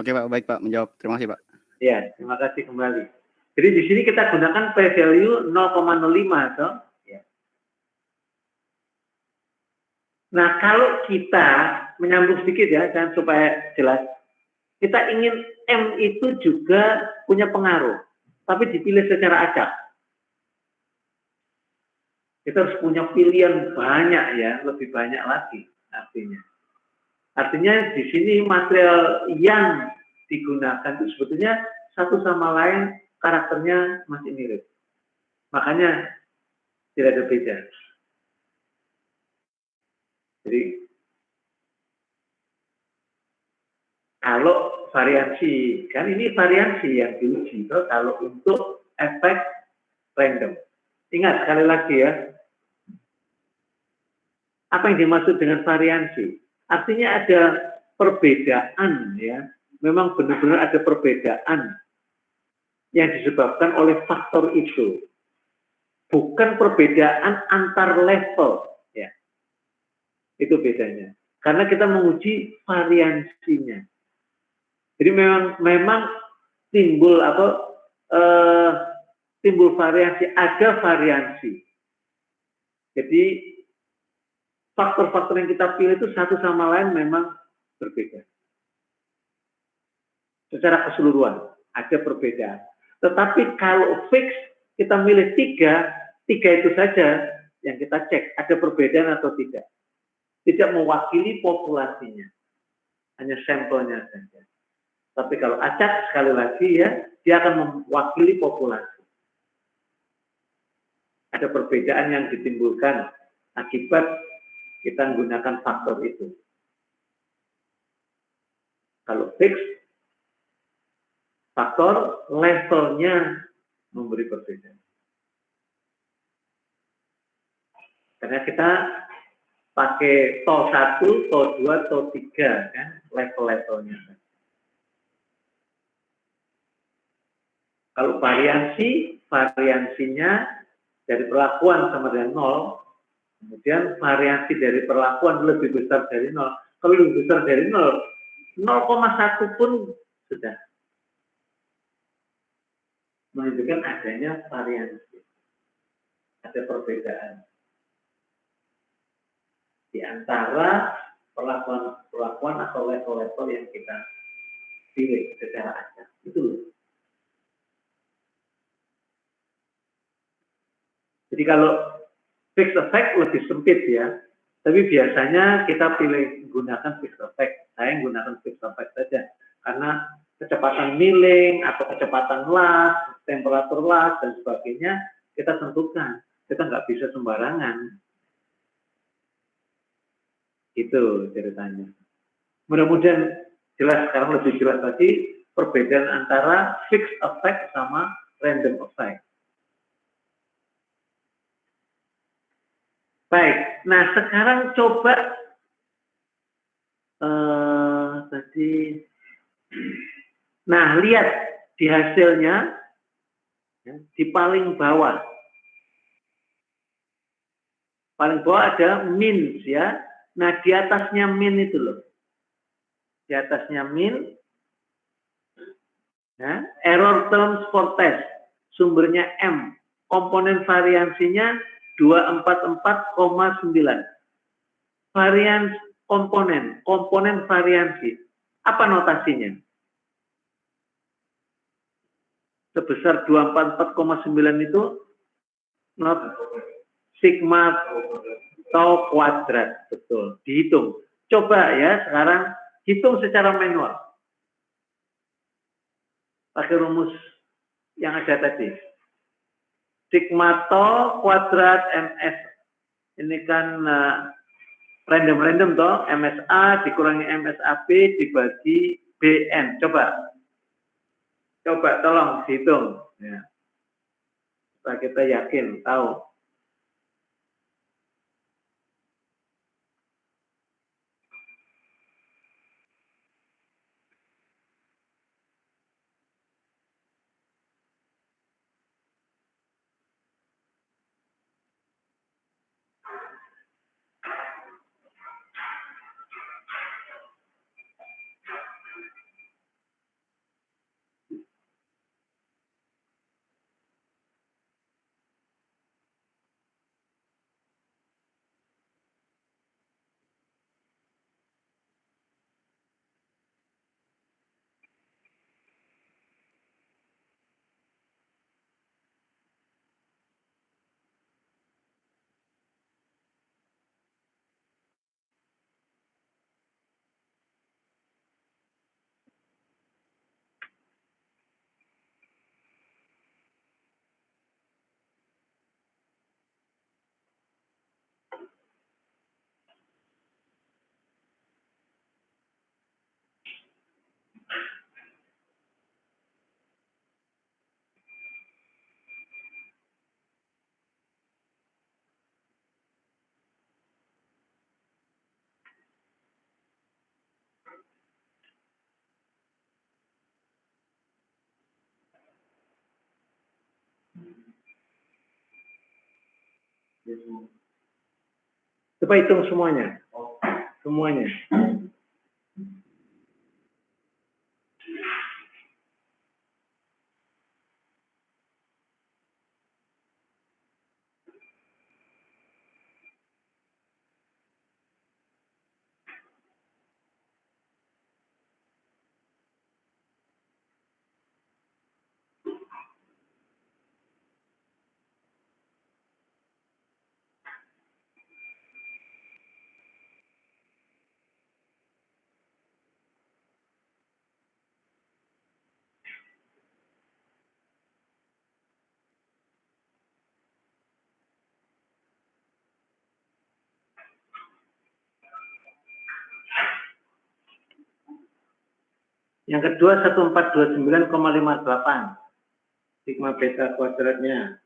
Oke, Pak, baik, Pak, menjawab. Terima kasih, Pak. Ya, terima kasih kembali. Jadi di sini kita gunakan p-value 0,05 toh. Ya. Nah, kalau kita menyambung sedikit ya, dan supaya jelas, kita ingin M itu juga punya pengaruh, tapi dipilih secara acak. Kita harus punya pilihan banyak ya, lebih banyak lagi artinya. Artinya di sini material yang digunakan itu sebetulnya satu sama lain karakternya masih mirip. Makanya Tidak ada beda. Jadi kalau variansi, kan ini variansi yang diuji. Kalau untuk efek random. Ingat sekali lagi ya, apa yang dimaksud dengan variansi? Artinya ada perbedaan ya. Memang benar-benar ada perbedaan yang disebabkan oleh faktor itu. Bukan perbedaan antar level ya. Itu bedanya. Karena kita menguji variansinya. Jadi memang timbul timbul variasi, ada variansi. Jadi faktor-faktor yang kita pilih itu satu sama lain memang berbeda. Secara keseluruhan ada perbedaan. Tetapi kalau fix kita milih tiga itu saja yang kita cek ada perbedaan atau tidak. Tidak mewakili populasinya, hanya sampelnya saja. Tapi kalau acak sekali lagi ya, dia akan mewakili populasi. Ada perbedaan yang ditimbulkan akibat kita menggunakan faktor itu. Kalau fix, faktor levelnya memberi perbedaan. Karena kita pakai TO 1, TO 2, TO 3 kan, level-levelnya. Kalau variansinya dari perlakuan sama dengan 0, kemudian variasi dari perlakuan lebih besar dari 0. Kalau lebih besar dari 0, 0,1 pun sudah menunjukkan adanya variasi. Ada perbedaan di antara perlakuan atau level-level yang kita pilih secara acak. Itu loh. Jadi kalau fixed effect lebih sempit ya, tapi biasanya kita pilih gunakan fixed effect. Saya menggunakan fixed effect saja, karena kecepatan milling atau kecepatan las, temperatur las dan sebagainya kita tentukan. Kita nggak bisa sembarangan. Itu ceritanya. Mudah-mudahan jelas, sekarang lebih jelas lagi perbedaan antara fixed effect sama random effect. Baik, nah sekarang coba tadi, nah lihat di hasilnya ya, di paling bawah ada min ya. Nah di atasnya min itu loh, di atasnya min, ya, error terms for test, sumbernya M, komponen variansinya 244,9. Varians komponen variansi. Apa notasinya? Sebesar 244,9 itu not sigma tau kuadrat, betul. Dihitung. Coba ya sekarang hitung secara manual. Pakai rumus yang ada tadi. Sigma tau kuadrat MS. Ini kan random toh, MSA dikurangi MSAB dibagi BN. Coba tolong dihitung. Ya. Supaya kita yakin, tahu. Coba hitung semuanya. Semuanya. Yang kedua 1429,58 sigma beta kuadratnya.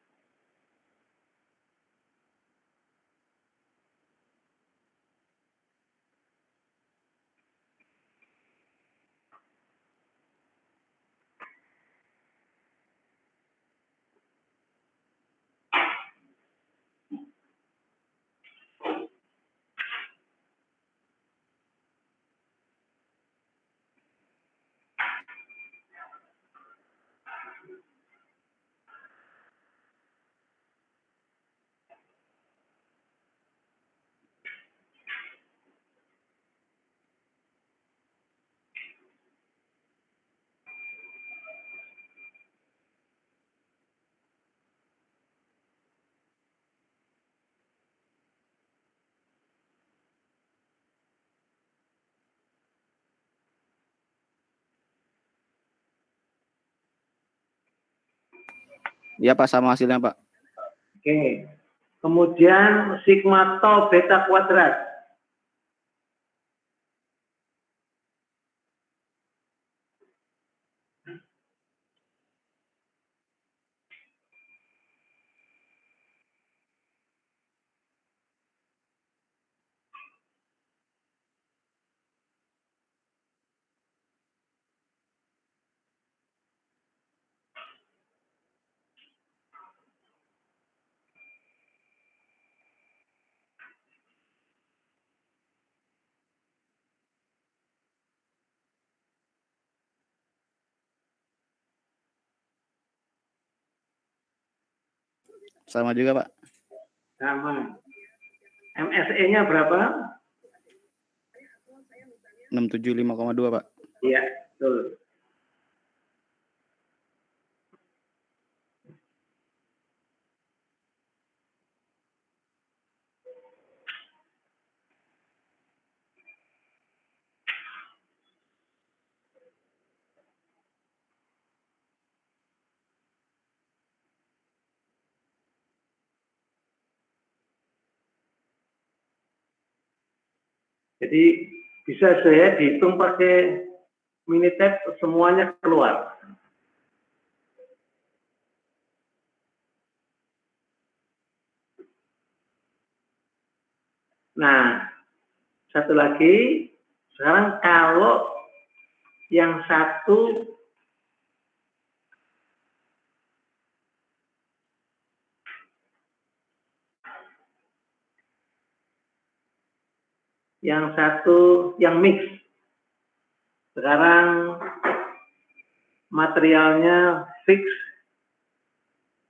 Iya Pak, sama hasilnya Pak. Oke. Kemudian sigma tau beta kuadrat. Sama juga Pak. Sama. MSE-nya berapa? 675,2 Pak. Iya, betul. Jadi bisa saya dihitung pakai Minitab semuanya keluar. Nah, satu lagi, sekarang kalau yang satu yang mix. Sekarang materialnya fix,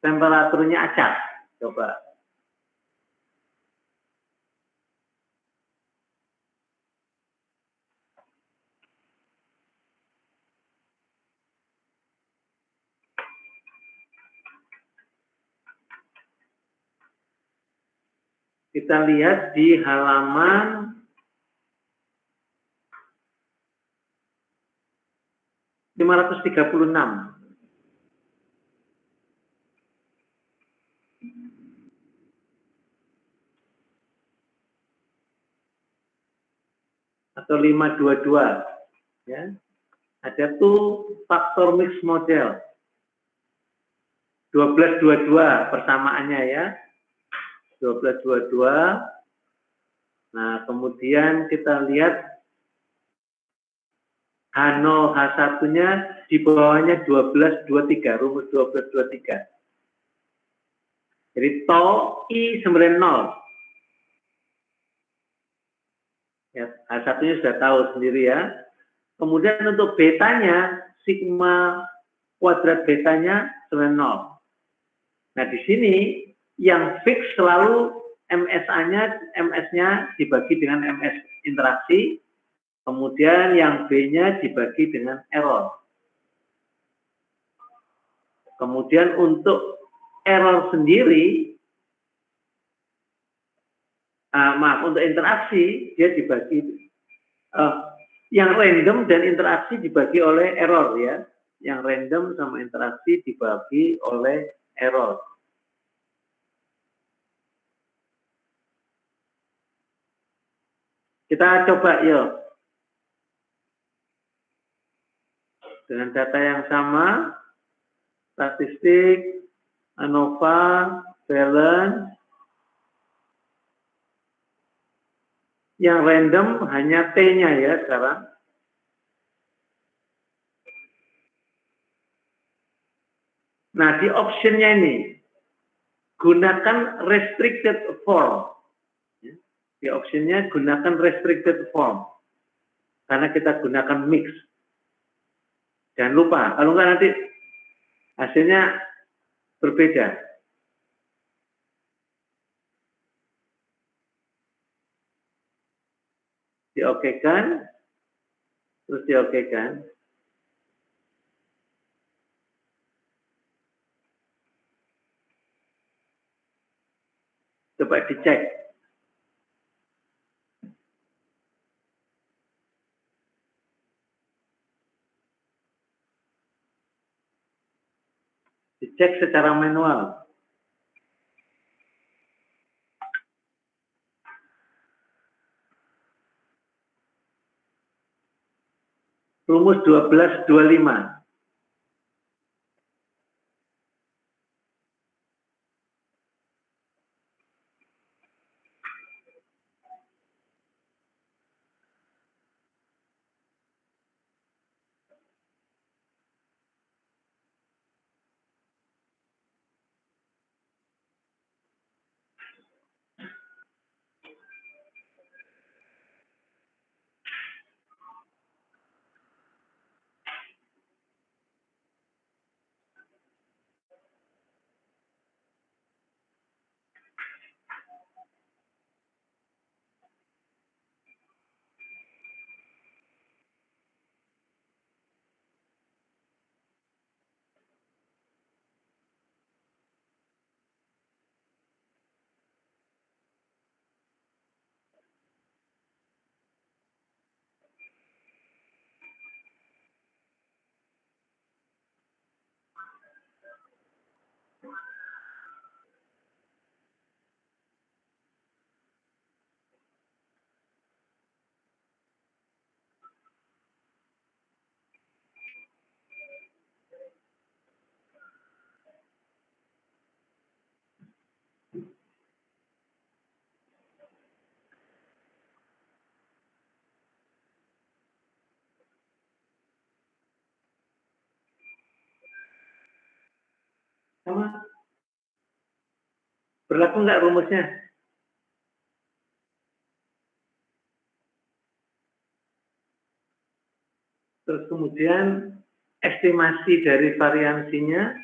temperaturnya acak. Coba. Kita lihat di halaman 536. Atau 522. Ya. Ada tuh faktor mix model. 1222 persamaannya ya. 1222. Nah, kemudian kita lihat H0, H1-nya di bawahnya 1223, rumus 1223. Jadi tau I sama 0. Ya, H1-nya sudah tahu sendiri ya. Kemudian untuk betanya, sigma kuadrat betanya sama 0. Nah, di sini yang fix selalu MS-nya dibagi dengan MS interaksi, kemudian yang B-nya dibagi dengan error. Kemudian untuk error sendiri, untuk interaksi, dia dibagi, yang random dan interaksi dibagi oleh error ya. Yang random sama interaksi dibagi oleh error. Kita coba yuk. Dengan data yang sama, statistik, ANOVA, balance, yang random hanya T-nya ya sekarang. Nah, di optionnya ini, gunakan restricted form. Di optionnya gunakan restricted form. Karena kita gunakan mix. Jangan lupa, kalau enggak nanti hasilnya berbeda. Diokekan, terus diokekan. Coba dicek. Dicek secara manual. Rumus 1225. Sama. Berlaku nggak rumusnya? Terus kemudian estimasi dari variansinya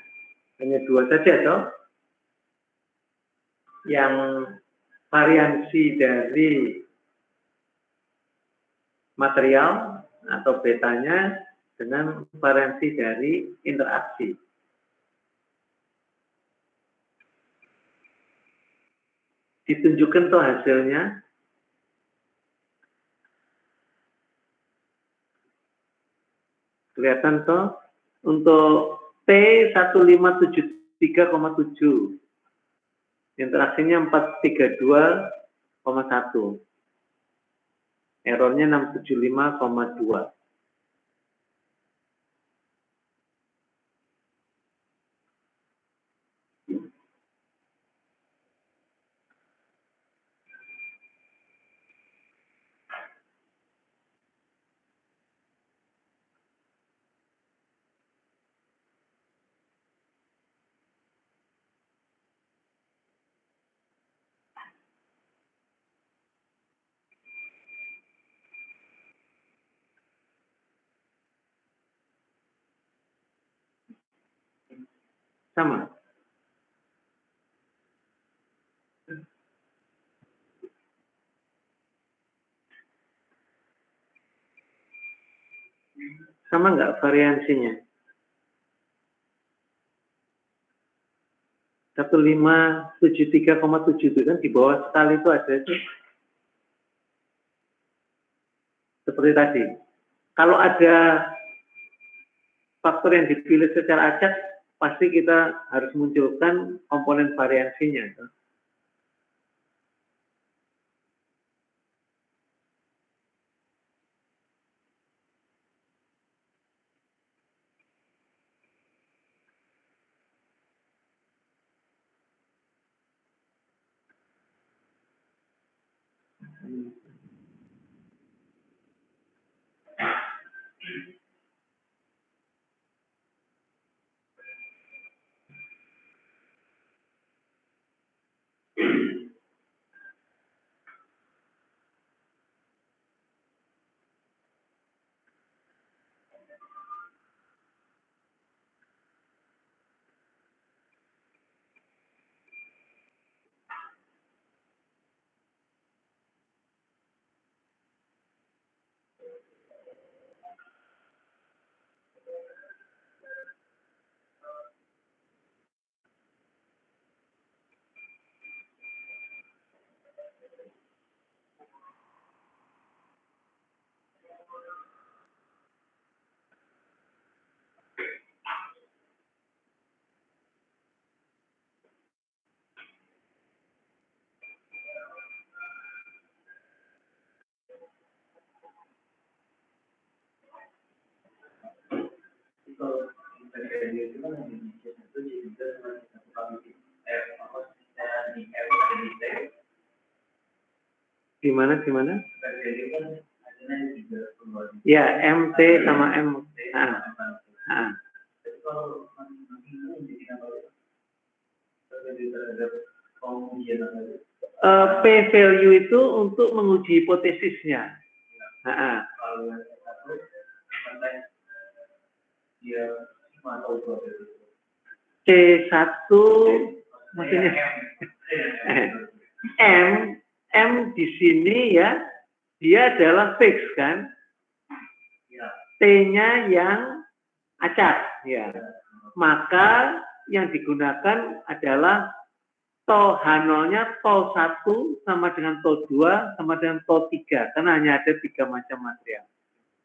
hanya 2 saja toh. Yang variansi dari material atau betanya dengan variansi dari interaksi. Ditunjukkan tuh hasilnya. Kelihatan toh untuk T1573,7 interaksinya 432,1, errornya 675,2. Sama. Sama nggak variansinya? 1573,7 itu kan di bawah sekali itu ada itu. Seperti tadi. Kalau ada faktor yang dipilih secara acak, pasti kita harus munculkan komponen variansinya. Gimana? Ya, MT sama M. P value itu untuk menguji hipotesisnya. C1 maksudnya M di sini ya, dia adalah fix kan? T-nya yang acak ya. Maka yang digunakan adalah tau H0-nya tau 1 sama dengan tau 2 sama dengan tau 3 karena hanya ada 3 macam material.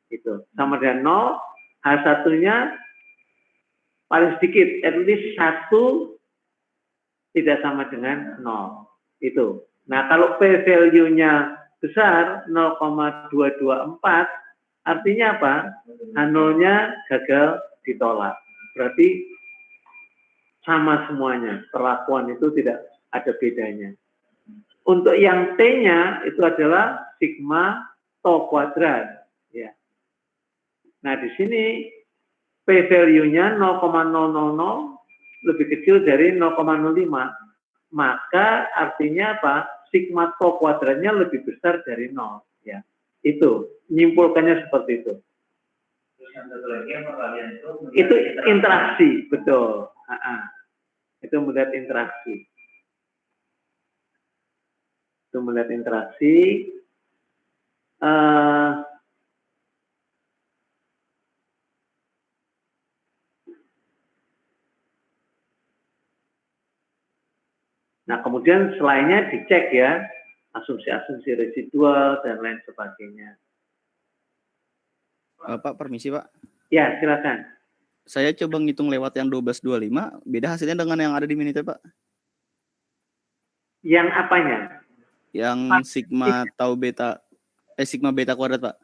Itu sama dengan 0, H1-nya paling sedikit, at least 1 tidak sama dengan 0. Itu. Nah, kalau P value-nya besar 0,224 artinya apa? H0-nya gagal ditolak. Berarti sama semuanya. Perlakuan itu tidak ada bedanya. Untuk yang T-nya itu adalah sigma tau kuadrat. Ya. Nah, di sini P value-nya 0,000 lebih kecil dari 0,05. Maka artinya apa? Sigma tau kuadratnya lebih besar dari 0. Ya. Itu. Menyimpulkannya seperti itu. Itu interaksi, betul. Itu melihat interaksi. Nah, kemudian selainnya dicek ya, asumsi-asumsi residual dan lain sebagainya. Pak, permisi Pak. Ya, silakan. Saya coba ngitung lewat yang 1225, beda hasilnya dengan yang ada di Minitab Pak. Yang apanya? Yang sigma tau beta, sigma beta kuadrat Pak.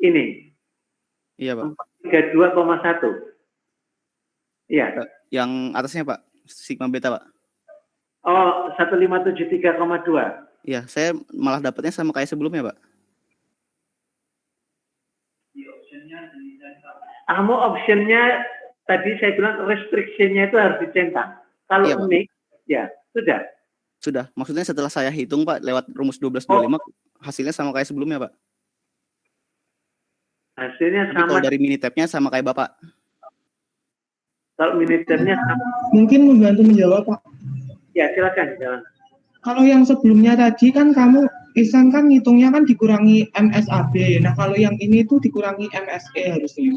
Ini. Iya Pak. 432,1. Iya. Yang atasnya Pak, sigma beta Pak. Oh, 1573,2. Iya, saya malah dapatnya sama kayak sebelumnya Pak. Kamu optionnya tadi saya bilang restriction-nya itu harus dicentang. Kalau iya, unik, ya sudah. Sudah. Maksudnya setelah saya hitung Pak lewat rumus 1225 hasilnya sama kayak sebelumnya Pak. Hasilnya Tapi sama. kalau dari Minitab-nya sama kayak Bapak. Kalau militernya Mungkin membantu menjawab, Pak. ya silakan jalan. Kalau yang sebelumnya tadi kan kamu Ihsan kan ngitungnya kan dikurangi MSAB. Nah, kalau yang ini tuh dikurangi MSE harusnya.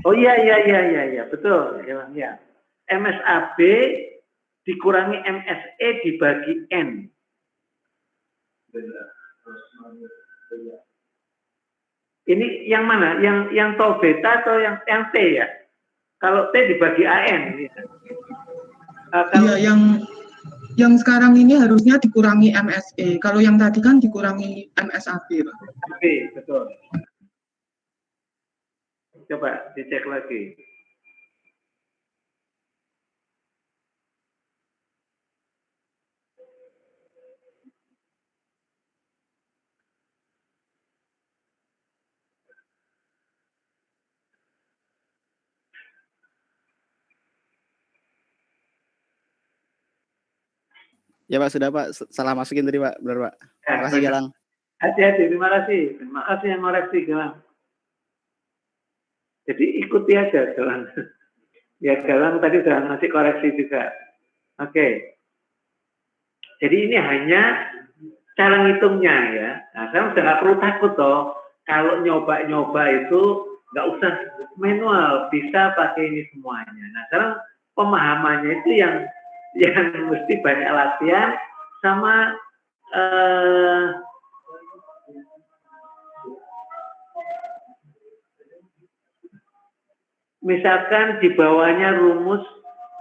Oh iya betul ya. MSAB dikurangi MSE dibagi N. Ini yang mana? Yang tol beta atau yang T ya? Kalau T dibagi AN. Iya, yang sekarang ini harusnya dikurangi MSE. Kalau yang tadi kan dikurangi MSAB, Pak. Betul. Coba dicek lagi. Ya Pak, sudah Pak. Salah masukin tadi Pak, benar Pak. Terima kasih Galang. Hati-hati, terima kasih. Maaf yang ngoreksi Galang. Jadi ikuti aja Galang. Ya Galang tadi sudah ngasih koreksi juga. Oke. Jadi ini hanya cara ngitungnya ya. Nah, sekarang sudah nggak perlu takut toh. Kalau nyoba-nyoba itu nggak usah manual, bisa pakai ini semuanya. Nah, sekarang pemahamannya itu yang mesti banyak latihan sama misalkan di bawahnya rumus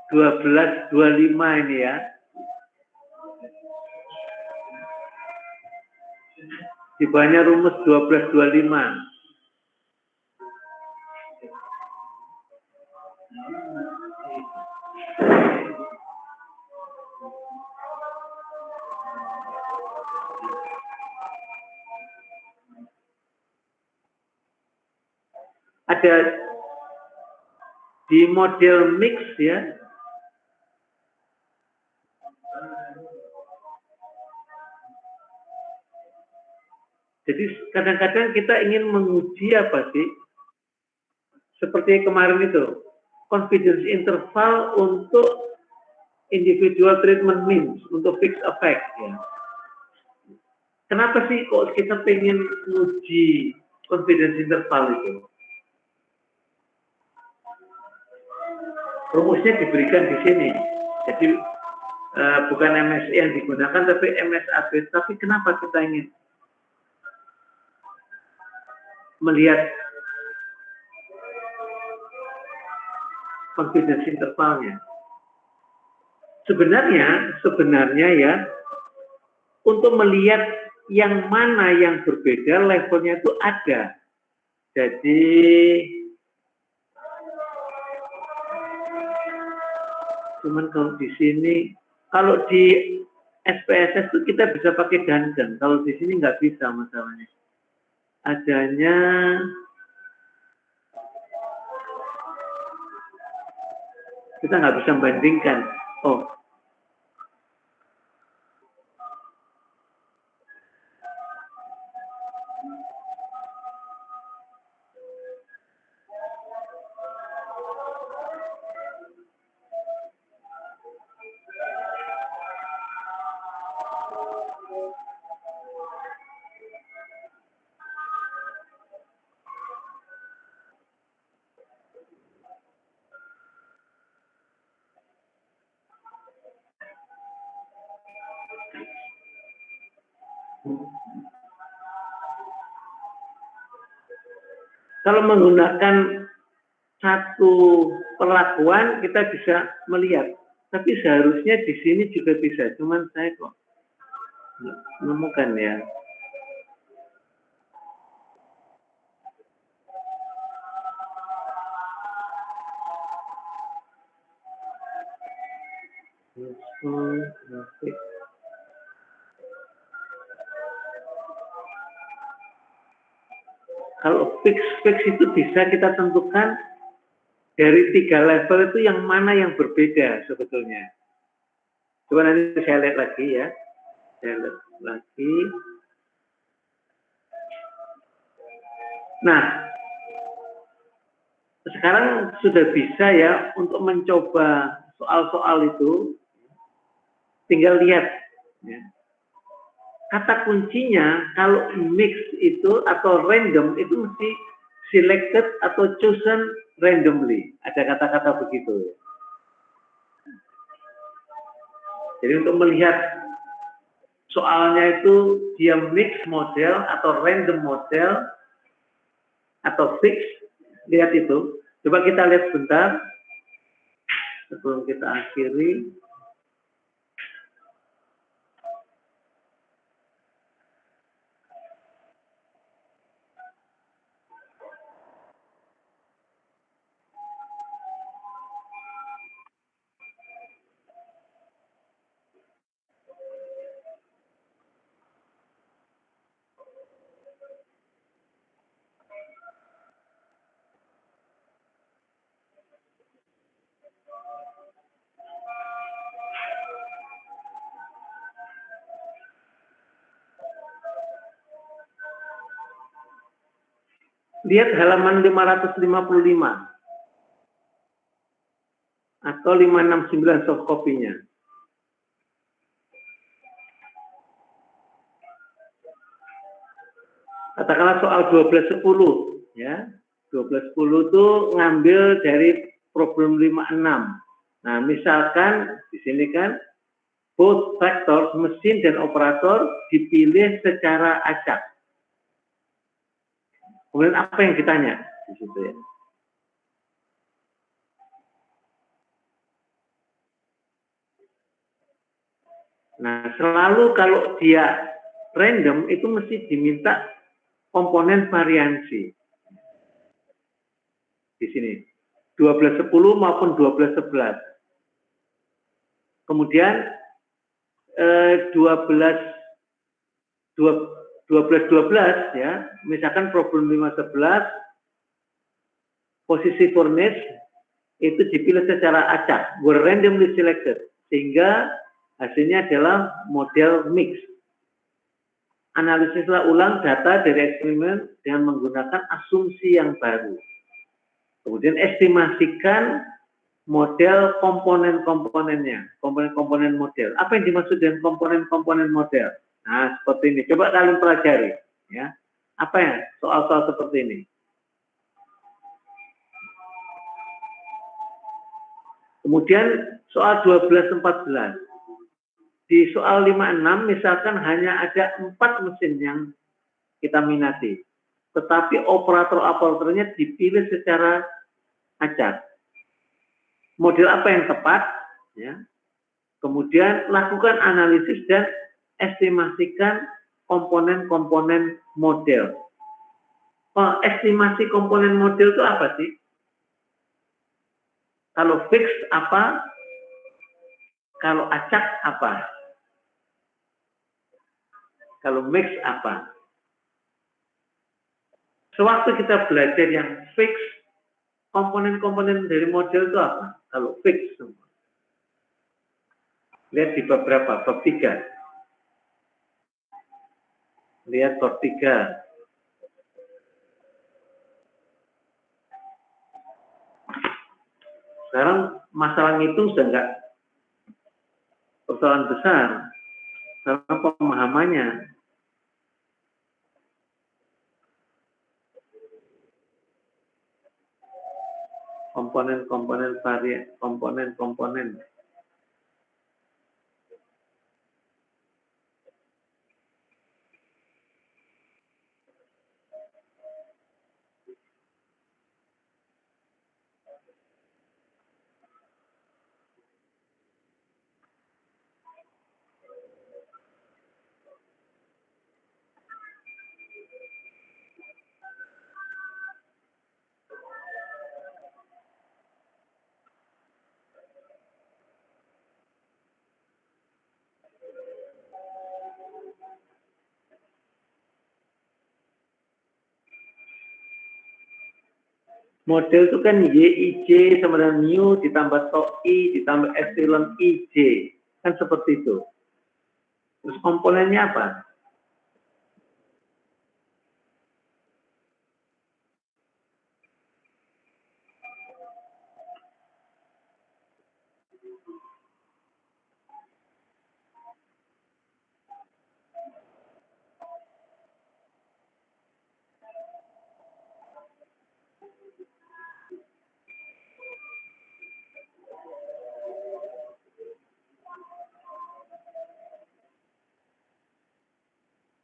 1225 ini ya. Di bawahnya rumus 1225. Ada di model mix ya. Jadi kadang-kadang kita ingin menguji apa sih? Seperti kemarin itu, confidence interval untuk individual treatment means, untuk fixed effect ya. Kenapa sih kok kita pengen menguji confidence interval itu? Rumusnya diberikan di sini. Jadi bukan MSE yang digunakan, tapi MSAB. Tapi kenapa kita ingin melihat confidence intervalnya? Sebenarnya ya, untuk melihat yang mana yang berbeda, levelnya itu ada. Jadi cuman kalau di sini, kalau di SPSS itu kita bisa pakai Duncan. Kalau di sini nggak bisa masalahnya. Adanya kita nggak bisa membandingkan. Oh, kalau menggunakan satu perlakuan kita bisa melihat, tapi seharusnya di sini juga bisa. Cuman saya kok menemukan ya. Kalau fix itu bisa kita tentukan dari 3 level itu yang mana yang berbeda sebetulnya. Coba nanti saya lihat lagi ya. Saya lihat lagi. Nah, sekarang sudah bisa ya untuk mencoba soal-soal itu, tinggal lihat ya. Kata kuncinya kalau mix itu atau random itu mesti selected atau chosen randomly. Ada kata-kata begitu. Jadi untuk melihat soalnya itu dia mix model atau random model atau fix, lihat itu. Coba kita lihat sebentar sebelum kita akhiri. Lihat halaman 555 atau 569 soft copy-nya. Katakanlah soal 1210 ya. 1210 itu ngambil dari problem 56. Nah, misalkan di sini kan both factors mesin dan operator dipilih secara acak. Kemudian apa yang ditanya di situ ya? Nah, selalu kalau dia random itu mesti diminta komponen variansi. Di sini 1210 maupun 1211. Kemudian 12 ya, misalkan problem 511 posisi furnace itu dipilih secara acak, were randomly selected, sehingga hasilnya adalah model mix. Analisislah ulang data dari eksperimen dengan menggunakan asumsi yang baru. Kemudian estimasikan model komponen-komponennya, komponen-komponen model. Apa yang dimaksud dengan komponen-komponen model? Nah, seperti ini. Coba kalian pelajari, ya. Apa ya soal-soal seperti ini? Kemudian soal 12-14. Di soal 56 misalkan hanya ada 4 mesin yang kita minati. Tetapi operator-operatornya dipilih secara acak. Model apa yang tepat? Ya. Kemudian lakukan analisis dan estimasikan komponen-komponen model. Estimasi komponen model itu apa sih? Kalau fix apa? Kalau acak apa? Kalau mix apa? Sewaktu kita belajar yang fix, komponen-komponen dari model itu apa? Kalau fix semua. Lihat di beberapa, bab 3. Lihat bab 3. Sekarang masalah ngitung sudah enggak persoalan besar. Karena pemahamannya. Komponen-komponen varian, komponen-komponen. Model itu kan YIJ sama dengan mu ditambah tau I ditambah epsilon IJ. Kan seperti itu. Terus komponennya apa?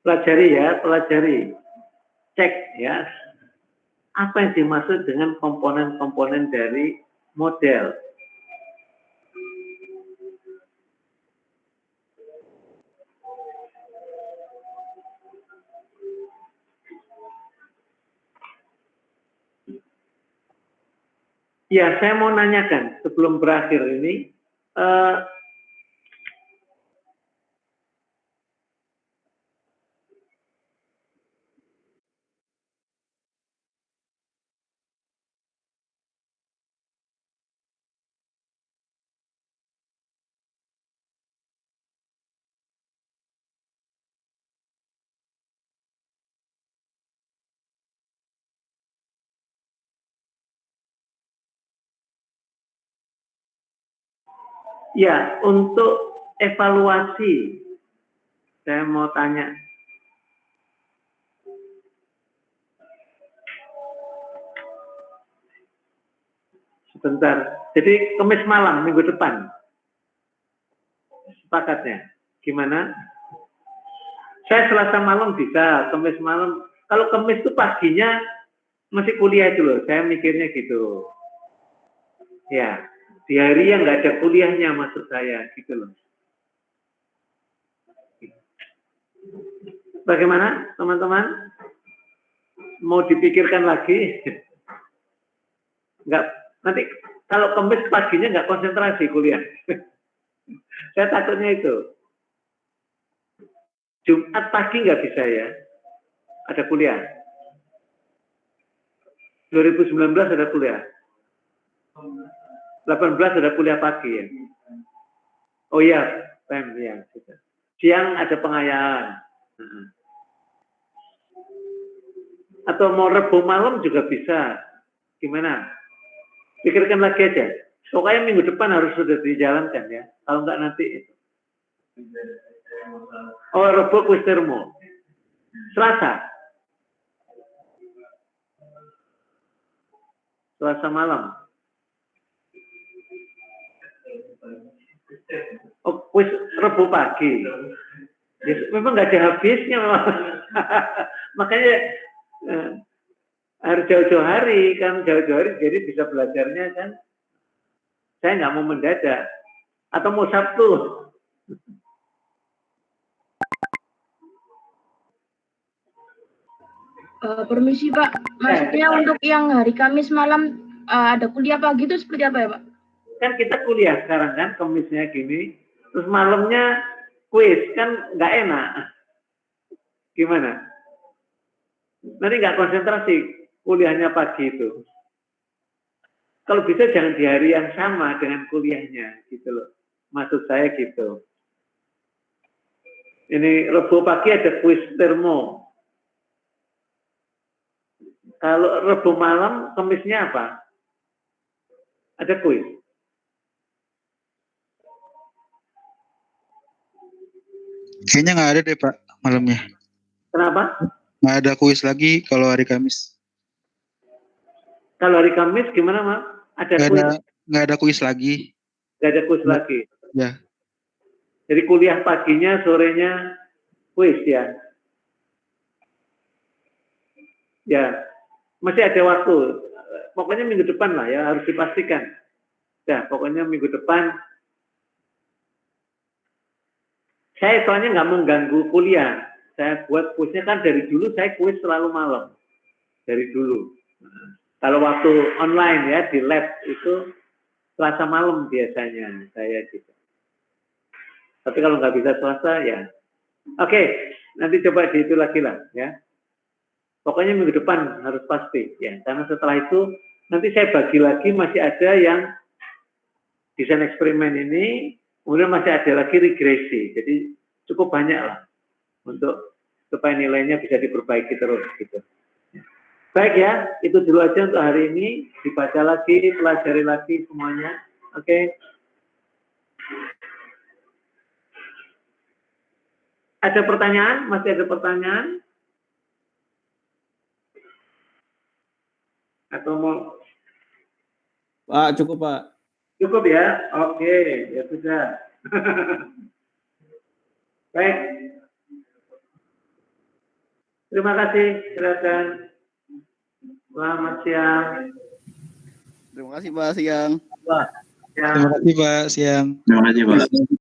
Pelajari ya, pelajari. Cek ya, apa yang dimaksud dengan komponen-komponen dari model. Ya, saya mau nanyakan sebelum berakhir ini, ya untuk evaluasi, saya mau tanya. Sebentar, jadi Kamis malam minggu depan, sepakatnya gimana? Saya Selasa malam bisa, Kamis malam. Kalau Kamis itu paginya masih kuliah itu loh, saya mikirnya gitu. Ya, di hari yang nggak ada kuliahnya maksud saya gitu loh. Bagaimana teman-teman? Mau dipikirkan lagi? Nggak, nanti kalau Kamis paginya nggak konsentrasi kuliah. Saya takutnya itu. Jumat pagi nggak bisa ya, ada kuliah. 2019 ada kuliah. 18 ada kuliah pagi ya. Oh iya, PEM ya. Siang ada pengayaan. Atau mau Rebu malam juga bisa. Gimana? Pikirkan lagi aja. Pokoknya minggu depan harus sudah dijalankan ya. Kalau enggak nanti. Oh, Rebu kuis termo. Selasa. Selasa malam. Oh, kuis Rebu pagi. Ya, memang nggak ada habisnya. Makanya harus jauh-jauh hari kan, jauh-jauh hari jadi bisa belajarnya kan. Saya nggak mau mendadak. Atau mau Sabtu. Permisi Pak, maksudnya untuk yang hari Kamis malam ada kuliah pagi itu seperti apa ya Pak? Kan kita kuliah sekarang kan, Kamisnya gini, terus malamnya kuis, kan nggak enak. Gimana? Nanti nggak konsentrasi kuliahnya pagi itu. Kalau bisa jangan di hari yang sama dengan kuliahnya, gitu loh. Maksud saya gitu. Ini Rebu pagi ada kuis termo. Kalau Rebu malam, Kamisnya apa? Ada kuis. Kayaknya nggak ada deh Pak malamnya. Kenapa? Nggak ada kuis lagi kalau hari Kamis. Kalau hari Kamis gimana, Mas? Ada kuis? Nggak ada kuis lagi. Nggak ada kuis lagi. Ya. Jadi kuliah paginya, sorenya kuis ya. Ya, masih ada waktu. Pokoknya minggu depan lah ya, harus dipastikan. Ya, pokoknya minggu depan. Saya soalnya nggak mengganggu kuliah. Saya buat kuisnya kan dari dulu saya kuis selalu malam. Dari dulu. Kalau waktu online ya di lab itu Selasa malam biasanya saya gitu. Tapi kalau nggak bisa Selasa ya. Oke, nanti coba di itu lagi lah ya. Pokoknya minggu depan harus pasti ya. Karena setelah itu nanti saya bagi lagi masih ada yang desain eksperimen ini, kemudian masih ada lagi regresi. Jadi cukup banyak lah untuk supaya nilainya bisa diperbaiki terus gitu. Baik ya, itu dulu aja untuk hari ini. Dibaca lagi, pelajari lagi semuanya. Oke. Ada pertanyaan? Masih ada pertanyaan? Atau mau? Pak, cukup Pak. Cukup ya? Oke, ya sudah. Baik. Terima kasih, silakan. Selamat siang. Terima kasih Pak Siang. Wah, siang. Terima kasih Pak, siang. Terima kasih Pak.